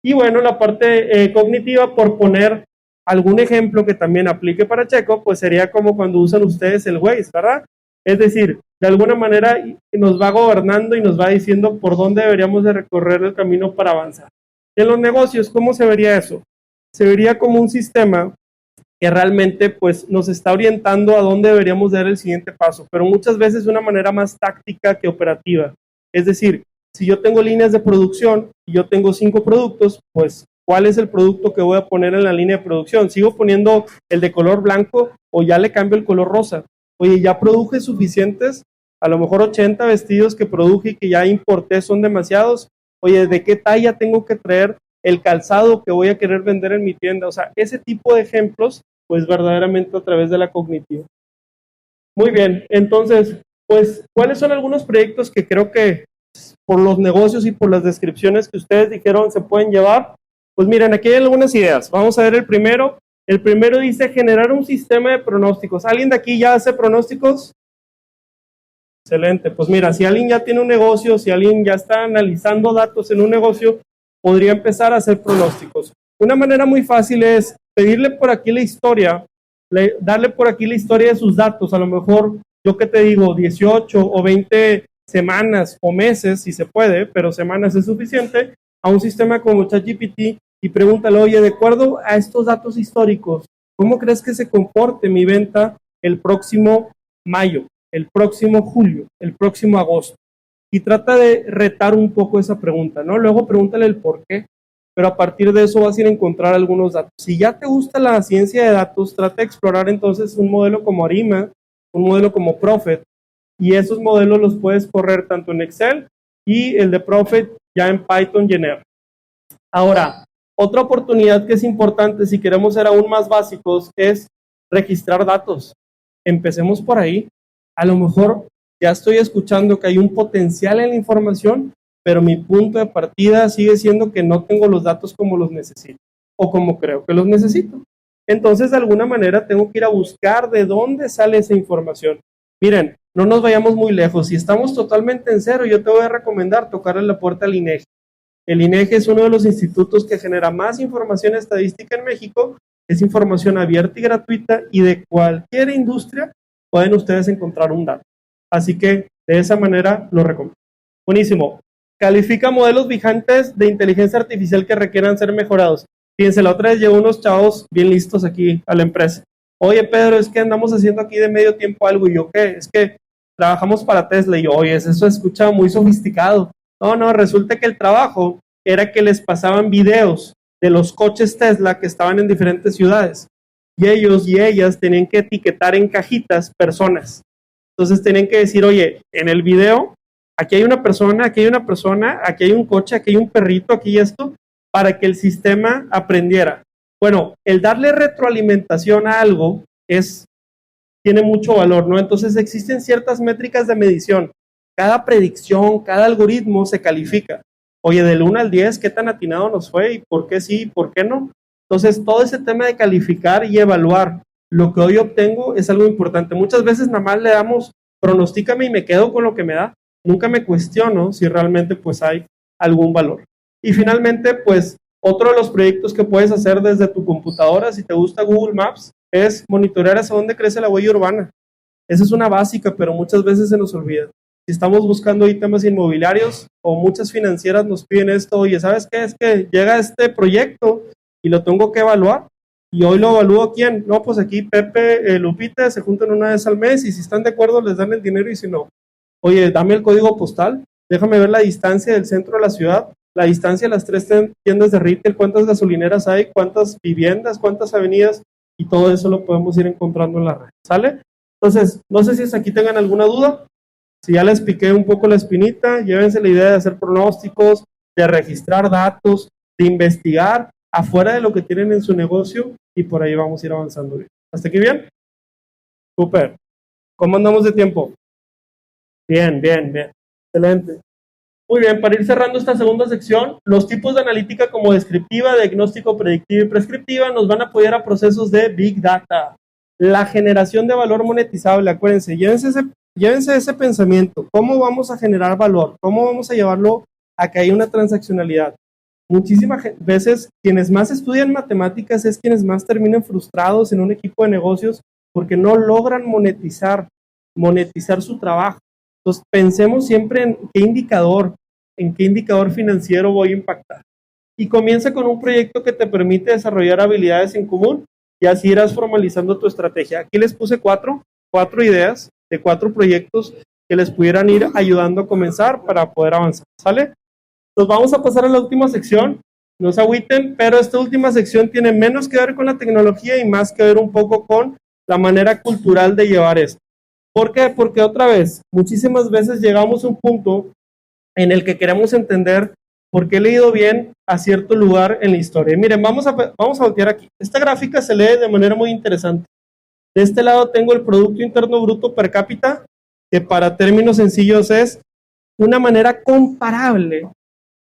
Y bueno, la parte cognitiva, por poner algún ejemplo que también aplique para Checo, pues sería como cuando usan ustedes el Waze, ¿verdad? Es decir, de alguna manera nos va gobernando y nos va diciendo por dónde deberíamos de recorrer el camino para avanzar. En los negocios, ¿cómo se vería eso? Se vería como un sistema que realmente pues nos está orientando a dónde deberíamos dar el siguiente paso, pero muchas veces de una manera más táctica que operativa. Es decir, si yo tengo líneas de producción y yo tengo 5 productos, pues ¿cuál es el producto que voy a poner en la línea de producción? ¿Sigo poniendo el de color blanco o ya le cambio el color rosa? Oye, ya produje suficientes, a lo mejor 80 vestidos que produje y que ya importé son demasiados. Oye, ¿de qué talla tengo que traer el calzado que voy a querer vender en mi tienda? O sea, ese tipo de ejemplos, pues verdaderamente a través de la cognitiva. Muy bien, entonces, pues, ¿cuáles son algunos proyectos que creo que por los negocios y por las descripciones que ustedes dijeron se pueden llevar? Pues miren, aquí hay algunas ideas. Vamos a ver el primero. El primero dice generar un sistema de pronósticos. ¿Alguien de aquí ya hace pronósticos? Excelente. Pues mira, si alguien ya tiene un negocio, si alguien ya está analizando datos en un negocio, podría empezar a hacer pronósticos. Una manera muy fácil es pedirle por aquí la historia, darle por aquí la historia de sus datos. A lo mejor, yo que te digo, 18 o 20 semanas o meses, si se puede, pero semanas es suficiente, a un sistema como ChatGPT y pregúntale, oye, de acuerdo a estos datos históricos, ¿cómo crees que se comporte mi venta el próximo mayo, el próximo julio, el próximo agosto? Y trata de retar un poco esa pregunta, ¿no? Luego pregúntale el por qué, pero a partir de eso vas a ir a encontrar algunos datos. Si ya te gusta la ciencia de datos, trata de explorar entonces un modelo como Arima, un modelo como Prophet, y esos modelos los puedes correr tanto en Excel y el de Prophet ya en Python y en R. Ahora, otra oportunidad que es importante si queremos ser aún más básicos es registrar datos. Empecemos por ahí. A lo mejor ya estoy escuchando que hay un potencial en la información, pero mi punto de partida sigue siendo que no tengo los datos como los necesito o como creo que los necesito. Entonces, de alguna manera, tengo que ir a buscar de dónde sale esa información. Miren, no nos vayamos muy lejos. Si estamos totalmente en cero, yo te voy a recomendar tocarle la puerta al INEGI. El INEGI es uno de los institutos que genera más información estadística en México. Es información abierta y gratuita y de cualquier industria pueden ustedes encontrar un dato. Así que de esa manera lo recomiendo. Buenísimo. Califica modelos vigentes de inteligencia artificial que requieran ser mejorados. Fíjense, la otra vez llegó unos chavos bien listos aquí a la empresa. Oye, Pedro, es que andamos haciendo aquí de medio tiempo algo. Y yo, ¿qué? Es que trabajamos para Tesla. Y yo, oye, eso escucha muy sofisticado. No, resulta que el trabajo era que les pasaban videos de los coches Tesla que estaban en diferentes ciudades. Y ellos y ellas tenían que etiquetar en cajitas personas. Entonces tenían que decir, oye, en el video aquí hay una persona, aquí hay una persona, aquí hay un coche, aquí hay un perrito, aquí esto, para que el sistema aprendiera. Bueno, el darle retroalimentación a algo tiene mucho valor, ¿no? Entonces existen ciertas métricas de medición. Cada predicción, cada algoritmo se califica. Oye, del 1 al 10, ¿qué tan atinado nos fue? ¿Y por qué sí y por qué no? Entonces, todo ese tema de calificar y evaluar lo que hoy obtengo es algo importante. Muchas veces nada más le damos, pronostícame y me quedo con lo que me da. Nunca me cuestiono si realmente pues hay algún valor. Y finalmente, pues, otro de los proyectos que puedes hacer desde tu computadora, si te gusta Google Maps, es monitorear hacia dónde crece la huella urbana. Esa es una básica, pero muchas veces se nos olvida. Si estamos buscando ahí temas inmobiliarios o muchas financieras nos piden esto, oye, ¿sabes qué? Es que llega este proyecto y lo tengo que evaluar. Y hoy lo evalúo ¿quién? No, pues aquí Pepe, Lupita, se juntan una vez al mes y si están de acuerdo les dan el dinero y si no, oye, dame el código postal, déjame ver la distancia del centro de la ciudad, la distancia de las 3 tiendas de retail, cuántas gasolineras hay, cuántas viviendas, cuántas avenidas y todo eso lo podemos ir encontrando en la red, ¿sale? Entonces, no sé si hasta aquí tengan alguna duda. Si ya les piqué un poco la espinita, llévense la idea de hacer pronósticos, de registrar datos, de investigar afuera de lo que tienen en su negocio y por ahí vamos a ir avanzando bien. ¿Hasta aquí bien? Súper. ¿Cómo andamos de tiempo? Bien. Excelente. Muy bien, para ir cerrando esta segunda sección, los tipos de analítica como descriptiva, diagnóstico, predictiva y prescriptiva nos van a apoyar a procesos de Big Data. La generación de valor monetizable, acuérdense, llévense ese pensamiento. ¿Cómo vamos a generar valor? ¿Cómo vamos a llevarlo a que haya una transaccionalidad? Muchísimas veces quienes más estudian matemáticas es quienes más terminan frustrados en un equipo de negocios porque no logran monetizar su trabajo. Entonces pensemos siempre en qué indicador financiero voy a impactar. Y comienza con un proyecto que te permite desarrollar habilidades en común y así irás formalizando tu estrategia. Aquí les puse cuatro ideas de 4 proyectos que les pudieran ir ayudando a comenzar para poder avanzar, ¿sale? Nos vamos a pasar a la última sección, no se agüiten, pero esta última sección tiene menos que ver con la tecnología y más que ver un poco con la manera cultural de llevar esto. ¿Por qué? Porque otra vez, muchísimas veces llegamos a un punto en el que queremos entender por qué he leído bien a cierto lugar en la historia. Y miren, vamos a voltear aquí. Esta gráfica se lee de manera muy interesante. De este lado tengo el Producto Interno Bruto per cápita, que para términos sencillos es una manera comparable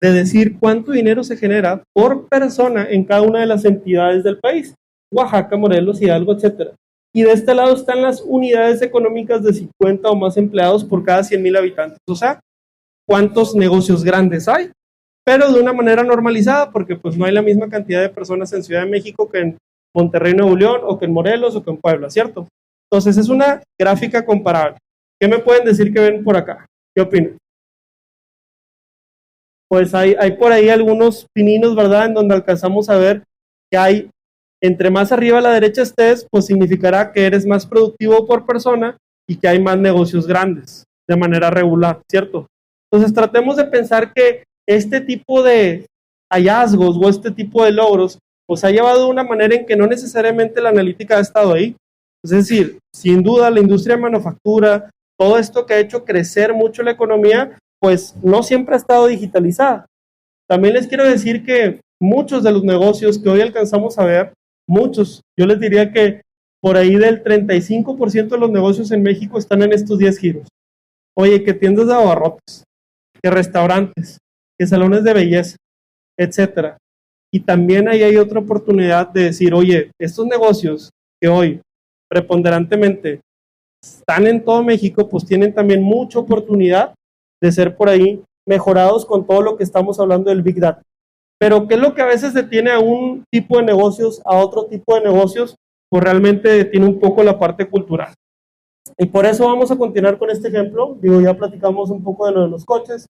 de decir cuánto dinero se genera por persona en cada una de las entidades del país. Oaxaca, Morelos, Hidalgo, etc. Y de este lado están las unidades económicas de 50 o más empleados por cada 100,000 habitantes. O sea, cuántos negocios grandes hay, pero de una manera normalizada, porque pues no hay la misma cantidad de personas en Ciudad de México que en Monterrey, Nuevo León, o que en Morelos, o que en Puebla, ¿cierto? Entonces es una gráfica comparable. ¿Qué me pueden decir que ven por acá? ¿Qué opinan? Pues hay por ahí algunos pininos, ¿verdad? En donde alcanzamos a ver que hay, entre más arriba a la derecha estés, pues significará que eres más productivo por persona y que hay más negocios grandes de manera regular, ¿cierto? Entonces tratemos de pensar que este tipo de hallazgos o este tipo de logros pues ha llevado de una manera en que no necesariamente la analítica ha estado ahí. Es decir, sin duda la industria de manufactura, todo esto que ha hecho crecer mucho la economía, pues no siempre ha estado digitalizada. También les quiero decir que muchos de los negocios que hoy alcanzamos a ver, muchos, yo les diría que por ahí del 35% de los negocios en México están en estos 10 giros. Oye, que tiendas de abarrotes, que restaurantes, que salones de belleza, etcétera. Y también ahí hay otra oportunidad de decir, oye, estos negocios que hoy preponderantemente están en todo México, pues tienen también mucha oportunidad de ser por ahí mejorados con todo lo que estamos hablando del Big Data. Pero ¿qué es lo que a veces detiene a un tipo de negocios a otro tipo de negocios? Pues realmente detiene un poco la parte cultural. Y por eso vamos a continuar con este ejemplo. Digo, ya platicamos un poco de lo de los coches,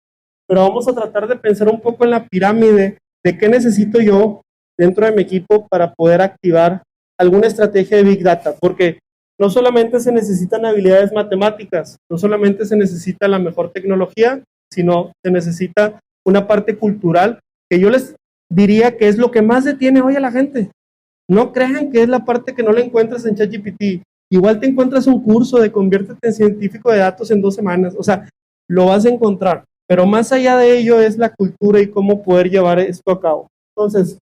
pero vamos a tratar de pensar un poco en la pirámide de qué necesito yo dentro de mi equipo para poder activar alguna estrategia de Big Data, porque no solamente se necesitan habilidades matemáticas, no solamente se necesita la mejor tecnología, sino se necesita una parte cultural que yo les diría que es lo que más detiene hoy a la gente. No crean que es la parte que no la encuentras en ChatGPT. Igual te encuentras un curso de conviértete en científico de datos en 2 semanas. O sea, lo vas a encontrar. Pero más allá de ello es la cultura y cómo poder llevar esto a cabo. Entonces,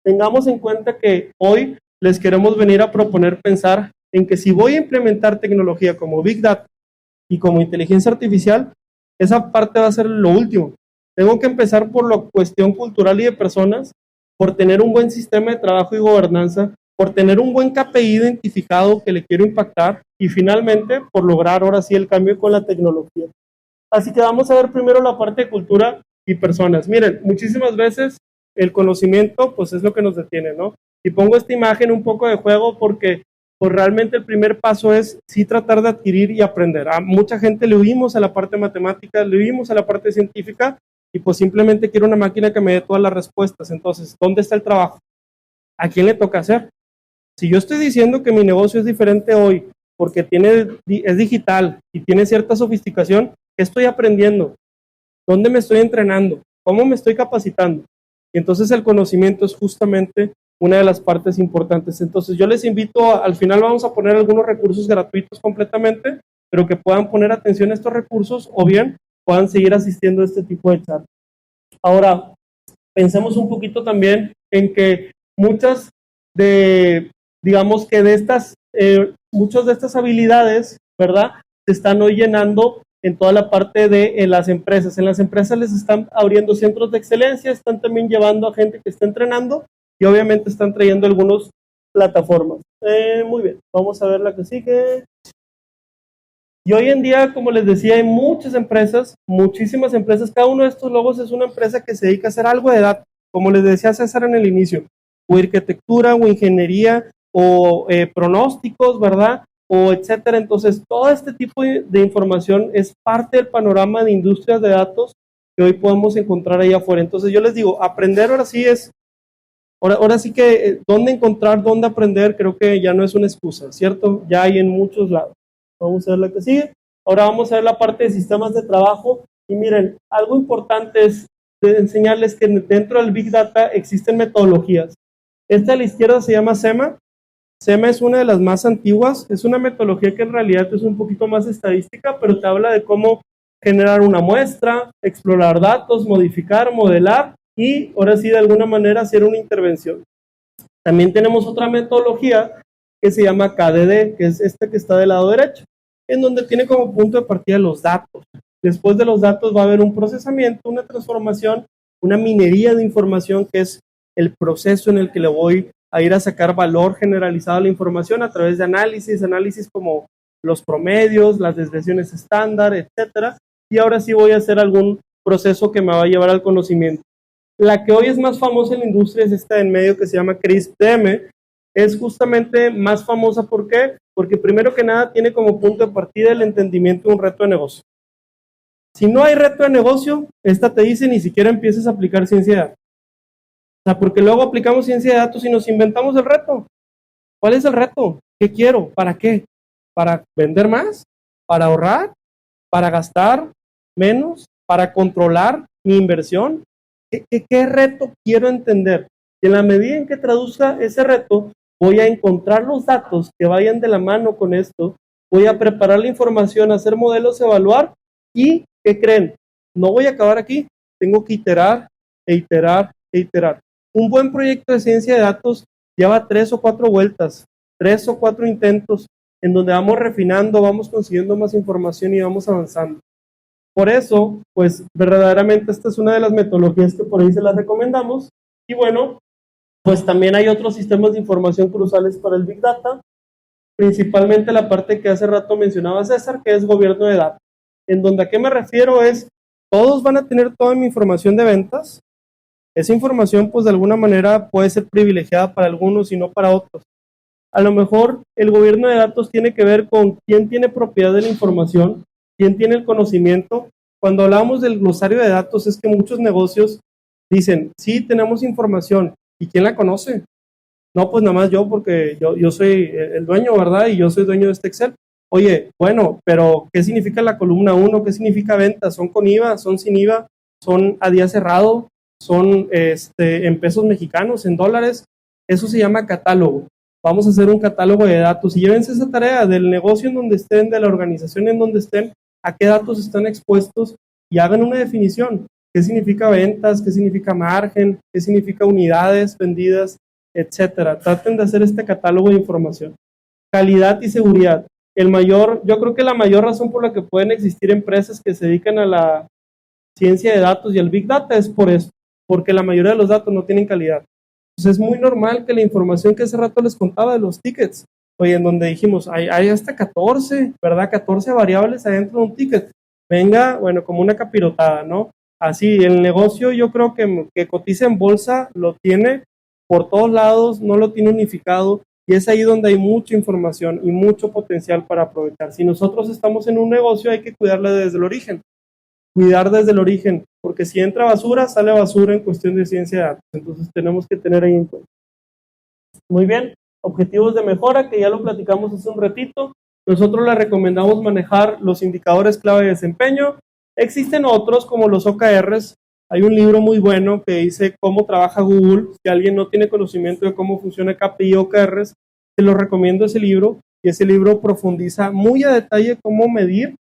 tengamos en cuenta que hoy les queremos venir a proponer pensar en que si voy a implementar tecnología como Big Data y como inteligencia artificial, esa parte va a ser lo último. Tengo que empezar por la cuestión cultural y de personas, por tener un buen sistema de trabajo y gobernanza, por tener un buen KPI identificado que le quiero impactar y finalmente por lograr ahora sí el cambio con la tecnología. Así que vamos a ver primero la parte de cultura y personas. Miren, muchísimas veces el conocimiento pues es lo que nos detiene, ¿no? Y pongo esta imagen un poco de juego porque pues realmente el primer paso es sí tratar de adquirir y aprender. A mucha gente le huimos a la parte matemática, le huimos a la parte científica y pues simplemente quiero una máquina que me dé todas las respuestas. Entonces, ¿dónde está el trabajo? ¿A quién le toca hacer? Si yo estoy diciendo que mi negocio es diferente hoy porque es digital y tiene cierta sofisticación, ¿qué estoy aprendiendo? ¿Dónde me estoy entrenando? ¿Cómo me estoy capacitando? Y entonces el conocimiento es justamente una de las partes importantes. Entonces yo les invito, al final vamos a poner algunos recursos gratuitos completamente, pero que puedan poner atención a estos recursos o bien puedan seguir asistiendo a este tipo de charlas. Ahora, pensemos un poquito también en que muchas de estas habilidades, ¿verdad? Se están hoy llenando en toda la parte de las empresas. En las empresas les están abriendo centros de excelencia, están también llevando a gente que está entrenando y obviamente están trayendo algunas plataformas. Muy bien, vamos a ver la que sigue. Y hoy en día, como les decía, hay muchas empresas, muchísimas empresas. Cada uno de estos logos es una empresa que se dedica a hacer algo de datos. Como les decía César en el inicio, o arquitectura, o ingeniería, o pronósticos, ¿verdad? O etcétera. Entonces, todo este tipo de información es parte del panorama de industrias de datos que hoy podemos encontrar ahí afuera. Entonces, yo les digo, aprender ahora sí es, ahora sí que dónde encontrar, dónde aprender, creo que ya no es una excusa, ¿cierto? Ya hay en muchos lados. Vamos a ver la que sigue. Ahora vamos a ver la parte de sistemas de trabajo. Y miren, algo importante es enseñarles que dentro del Big Data existen metodologías. Esta a la izquierda se llama SEMA. SEMA es una de las más antiguas. Es una metodología que en realidad es un poquito más estadística, pero te habla de cómo generar una muestra, explorar datos, modificar, modelar y ahora sí de alguna manera hacer una intervención. También tenemos otra metodología que se llama KDD, que es esta que está del lado derecho, en donde tiene como punto de partida los datos. Después de los datos va a haber un procesamiento, una transformación, una minería de información, que es el proceso en el que le voy a ir a sacar valor generalizado a la información a través de análisis como los promedios, las desviaciones estándar, etcétera. Y ahora sí voy a hacer algún proceso que me va a llevar al conocimiento. La que hoy es más famosa en la industria es esta en medio que se llama CRISP-DM. Es justamente más famosa, ¿por qué? Porque primero que nada tiene como punto de partida el entendimiento de un reto de negocio. Si no hay reto de negocio, esta te dice ni siquiera empieces a aplicar ciencia de datos. O sea, porque luego aplicamos ciencia de datos y nos inventamos el reto. ¿Cuál es el reto? ¿Qué quiero? ¿Para qué? ¿Para vender más? ¿Para ahorrar? ¿Para gastar menos? ¿Para controlar mi inversión? ¿Qué reto quiero entender? Y en la medida en que traduzca ese reto, voy a encontrar los datos que vayan de la mano con esto, voy a preparar la información, hacer modelos, evaluar y, ¿qué creen? No voy a acabar aquí, tengo que iterar e iterar e iterar. Un buen proyecto de ciencia de datos lleva 3 o 4 vueltas, 3 o 4 intentos, en donde vamos refinando, vamos consiguiendo más información y vamos avanzando. Por eso, pues verdaderamente esta es una de las metodologías que por ahí se las recomendamos. Y bueno, pues también hay otros sistemas de información cruciales para el Big Data, principalmente la parte que hace rato mencionaba César, que es gobierno de datos. En donde a qué me refiero es, todos van a tener toda mi información de ventas. Esa información, pues de alguna manera puede ser privilegiada para algunos y no para otros. A lo mejor el gobierno de datos tiene que ver con quién tiene propiedad de la información, quién tiene el conocimiento. Cuando hablamos del glosario de datos es que muchos negocios dicen, sí, tenemos información, ¿y quién la conoce? No, pues nada más yo, porque yo soy el dueño, ¿verdad? Y yo soy dueño de este Excel. Oye, bueno, pero ¿qué significa la columna 1? ¿Qué significa ventas? ¿Son con IVA? ¿Son sin IVA? ¿Son a día cerrado? ¿Son en pesos mexicanos? ¿En dólares? Eso se llama catálogo. Vamos a hacer un catálogo de datos y llévense esa tarea del negocio en donde estén, de la organización en donde estén, a qué datos están expuestos y hagan una definición. ¿Qué significa ventas? ¿Qué significa margen? ¿Qué significa unidades vendidas? Etcétera. Traten de hacer este catálogo de información. Calidad y seguridad. Yo creo que la mayor razón por la que pueden existir empresas que se dedican a la ciencia de datos y al Big Data es por eso, porque la mayoría de los datos no tienen calidad. Entonces es muy normal que la información que hace rato les contaba de los tickets, oye, en donde dijimos, hay hasta 14, ¿verdad? 14 variables adentro de un ticket. Venga, bueno, como una capirotada, ¿no? Así, el negocio yo creo que cotiza en bolsa, lo tiene por todos lados, no lo tiene unificado, y es ahí donde hay mucha información y mucho potencial para aprovechar. Si nosotros estamos en un negocio, hay que cuidarla desde el origen. Cuidar desde el origen, porque si entra basura, sale basura en cuestión de ciencia de datos. Entonces tenemos que tener ahí en cuenta. Muy bien, objetivos de mejora, que ya lo platicamos hace un ratito. Nosotros les recomendamos manejar los indicadores clave de desempeño. Existen otros como los OKRs. Hay un libro muy bueno que dice cómo trabaja Google. Si alguien no tiene conocimiento de cómo funciona KPI y OKRs, te lo recomiendo ese libro. Y ese libro profundiza muy a detalle cómo medir,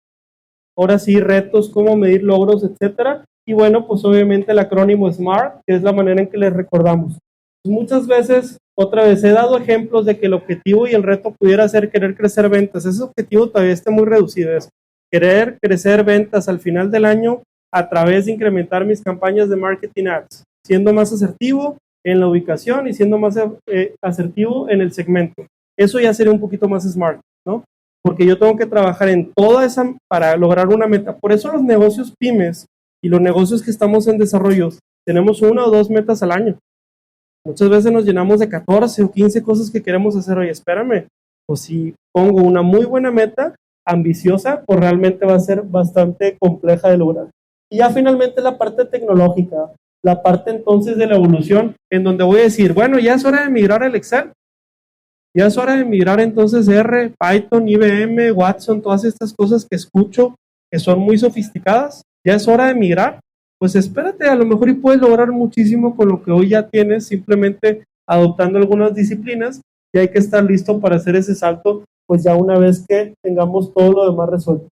ahora sí, retos, cómo medir logros, etcétera. Y bueno, pues obviamente el acrónimo SMART, que es la manera en que les recordamos. Muchas veces, otra vez, he dado ejemplos de que el objetivo y el reto pudiera ser querer crecer ventas. Ese objetivo todavía está muy reducido. Es querer crecer ventas al final del año a través de incrementar mis campañas de marketing ads, siendo más asertivo en la ubicación y siendo más asertivo en el segmento. Eso ya sería un poquito más smart, ¿no? Porque yo tengo que trabajar en toda esa para lograr una meta. Por eso los negocios pymes y los negocios que estamos en desarrollo tenemos 1 o 2 metas al año. Muchas veces nos llenamos de 14 o 15 cosas que queremos hacer. Oye, espérame, pues si pongo una muy buena meta, ambiciosa, pues realmente va a ser bastante compleja de lograr. Y ya finalmente la parte tecnológica, la parte entonces de la evolución, en donde voy a decir, bueno, ya es hora de migrar al Excel, ya es hora de migrar entonces R, Python, IBM, Watson, todas estas cosas que escucho, que son muy sofisticadas, ya es hora de migrar. Pues espérate, a lo mejor y puedes lograr muchísimo con lo que hoy ya tienes, simplemente adoptando algunas disciplinas, y hay que estar listo para hacer ese salto, pues ya una vez que tengamos todo lo demás resuelto.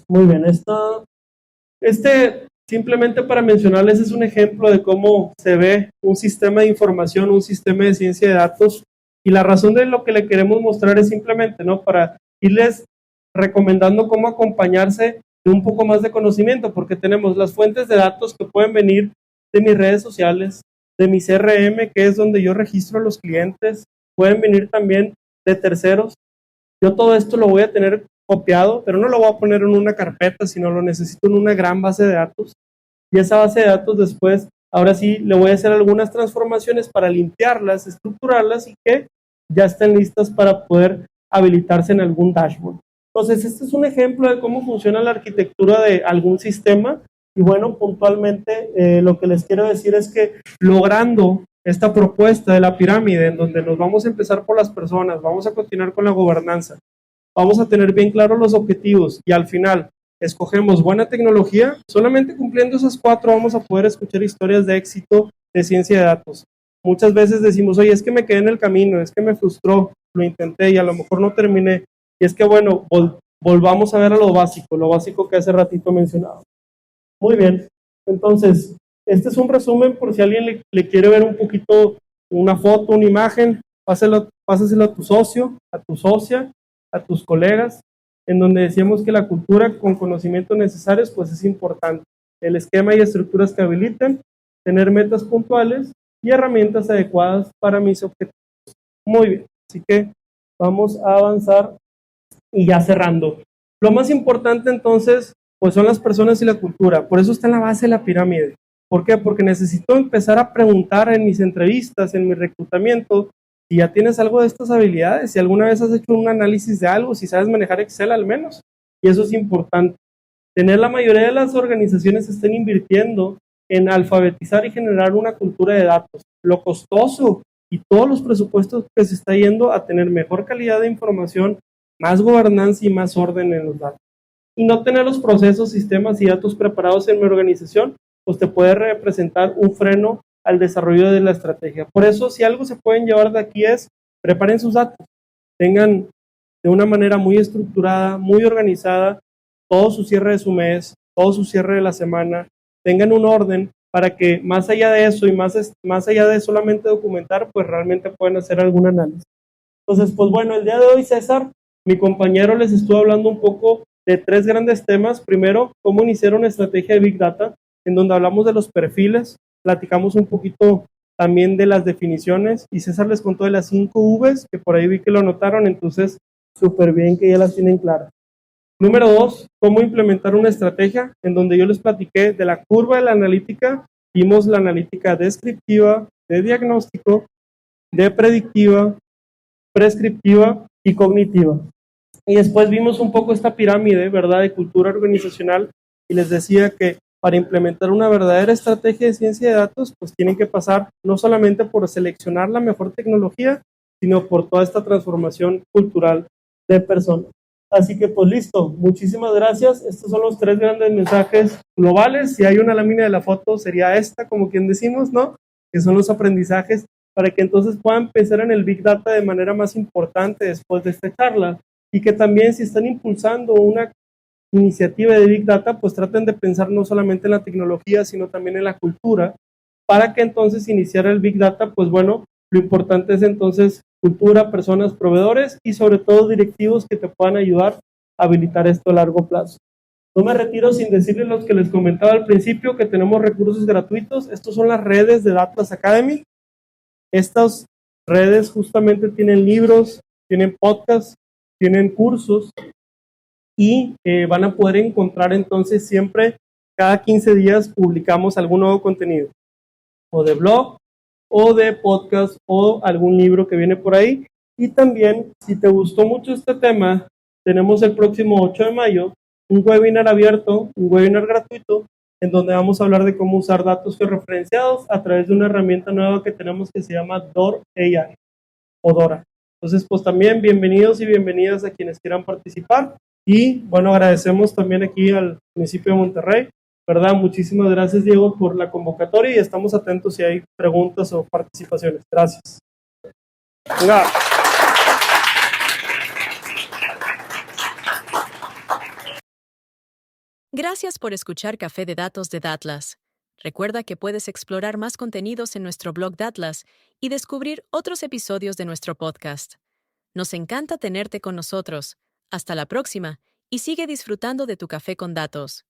Muy bien, simplemente para mencionarles es un ejemplo de cómo se ve un sistema de información, un sistema de ciencia de datos, y la razón de lo que le queremos mostrar es simplemente, ¿no?, para irles recomendando cómo acompañarse de un poco más de conocimiento, porque tenemos las fuentes de datos que pueden venir de mis redes sociales, de mi CRM, que es donde yo registro a los clientes, pueden venir también de terceros. Yo todo esto lo voy a tener copiado, pero no lo voy a poner en una carpeta, sino lo necesito en una gran base de datos. Y esa base de datos después, ahora sí, le voy a hacer algunas transformaciones para limpiarlas, estructurarlas y que ya estén listas para poder habilitarse en algún dashboard. Entonces, este es un ejemplo de cómo funciona la arquitectura de algún sistema. Y bueno, puntualmente lo que les quiero decir es que logrando esta propuesta de la pirámide, en donde nos vamos a empezar por las personas, vamos a continuar con la gobernanza, vamos a tener bien claros los objetivos y al final escogemos buena tecnología, solamente cumpliendo esas 4 vamos a poder escuchar historias de éxito de ciencia de datos. Muchas veces decimos, oye, es que me quedé en el camino, es que me frustró, lo intenté y a lo mejor no terminé. Y es que bueno, volvamos a ver a lo básico que hace ratito mencionaba. Muy bien, entonces, este es un resumen por si alguien le quiere ver un poquito una foto, una imagen, pásaselo a tu socio, a tu socia, a tus colegas, en donde decíamos que la cultura con conocimientos necesarios pues es importante. El esquema y estructuras que habiliten, tener metas puntuales y herramientas adecuadas para mis objetivos. Muy bien, así que vamos a avanzar y ya cerrando. Lo más importante entonces pues son las personas y la cultura, por eso está en la base de la pirámide. ¿Por qué? Porque necesito empezar a preguntar en mis entrevistas, en mi reclutamiento, si ya tienes algo de estas habilidades, si alguna vez has hecho un análisis de algo, si sabes manejar Excel al menos, y eso es importante. La mayoría de las organizaciones estén invirtiendo en alfabetizar y generar una cultura de datos. Lo costoso y todos los presupuestos que se está yendo a tener mejor calidad de información, más gobernanza y más orden en los datos. Y no tener los procesos, sistemas y datos preparados en mi organización, pues te puede representar un freno al desarrollo de la estrategia. Por eso, si algo se pueden llevar de aquí es, preparen sus datos, tengan de una manera muy estructurada, muy organizada, todo su cierre de su mes, todo su cierre de la semana, tengan un orden para que más allá de eso y más allá de solamente documentar, pues realmente pueden hacer algún análisis. Entonces, pues bueno, el día de hoy, César, mi compañero les estuvo hablando un poco de 3 grandes temas. Primero, cómo iniciar una estrategia de Big Data, en donde hablamos de los perfiles, platicamos un poquito también de las definiciones, y César les contó de las 5 Vs, que por ahí vi que lo anotaron, entonces súper bien que ya las tienen claras. Número 2, cómo implementar una estrategia, en donde yo les platiqué de la curva de la analítica. Vimos la analítica descriptiva, de diagnóstico, de predictiva, prescriptiva y cognitiva. Y después vimos un poco esta pirámide, ¿verdad?, de cultura organizacional, y les decía que para implementar una verdadera estrategia de ciencia de datos, pues tienen que pasar no solamente por seleccionar la mejor tecnología, sino por toda esta transformación cultural de personas. Así que pues listo, muchísimas gracias. Estos son los 3 grandes mensajes globales. Si hay una lámina de la foto, sería esta, como quien decimos, ¿no? Que son los aprendizajes, para que entonces puedan pensar en el Big Data de manera más importante después de esta charla. Y que también, si están impulsando una iniciativa de Big Data, pues traten de pensar no solamente en la tecnología, sino también en la cultura, para que entonces iniciar el Big Data, pues bueno, lo importante es entonces cultura, personas, proveedores y sobre todo directivos que te puedan ayudar a habilitar esto a largo plazo. No me retiro sin decirles lo que les comentaba al principio, que tenemos recursos gratuitos. Estos son las redes de Atlas Academy. Estas redes justamente tienen libros, tienen podcasts, tienen cursos, y van a poder encontrar entonces siempre, cada 15 días publicamos algún nuevo contenido, o de blog, o de podcast, o algún libro que viene por ahí. Y también, si te gustó mucho este tema, tenemos el próximo 8 de mayo un webinar abierto, un webinar gratuito, en donde vamos a hablar de cómo usar datos georreferenciados a través de una herramienta nueva que tenemos que se llama DOR AI o Dora. Entonces, pues también bienvenidos y bienvenidas a quienes quieran participar. Y bueno, agradecemos también aquí al municipio de Monterrey, ¿verdad? Muchísimas gracias, Diego, por la convocatoria, y estamos atentos si hay preguntas o participaciones. Gracias. Venga. Gracias por escuchar Café de Datos de Datlas. Recuerda que puedes explorar más contenidos en nuestro blog Datlas y descubrir otros episodios de nuestro podcast. Nos encanta tenerte con nosotros. Hasta la próxima y sigue disfrutando de tu café con datos.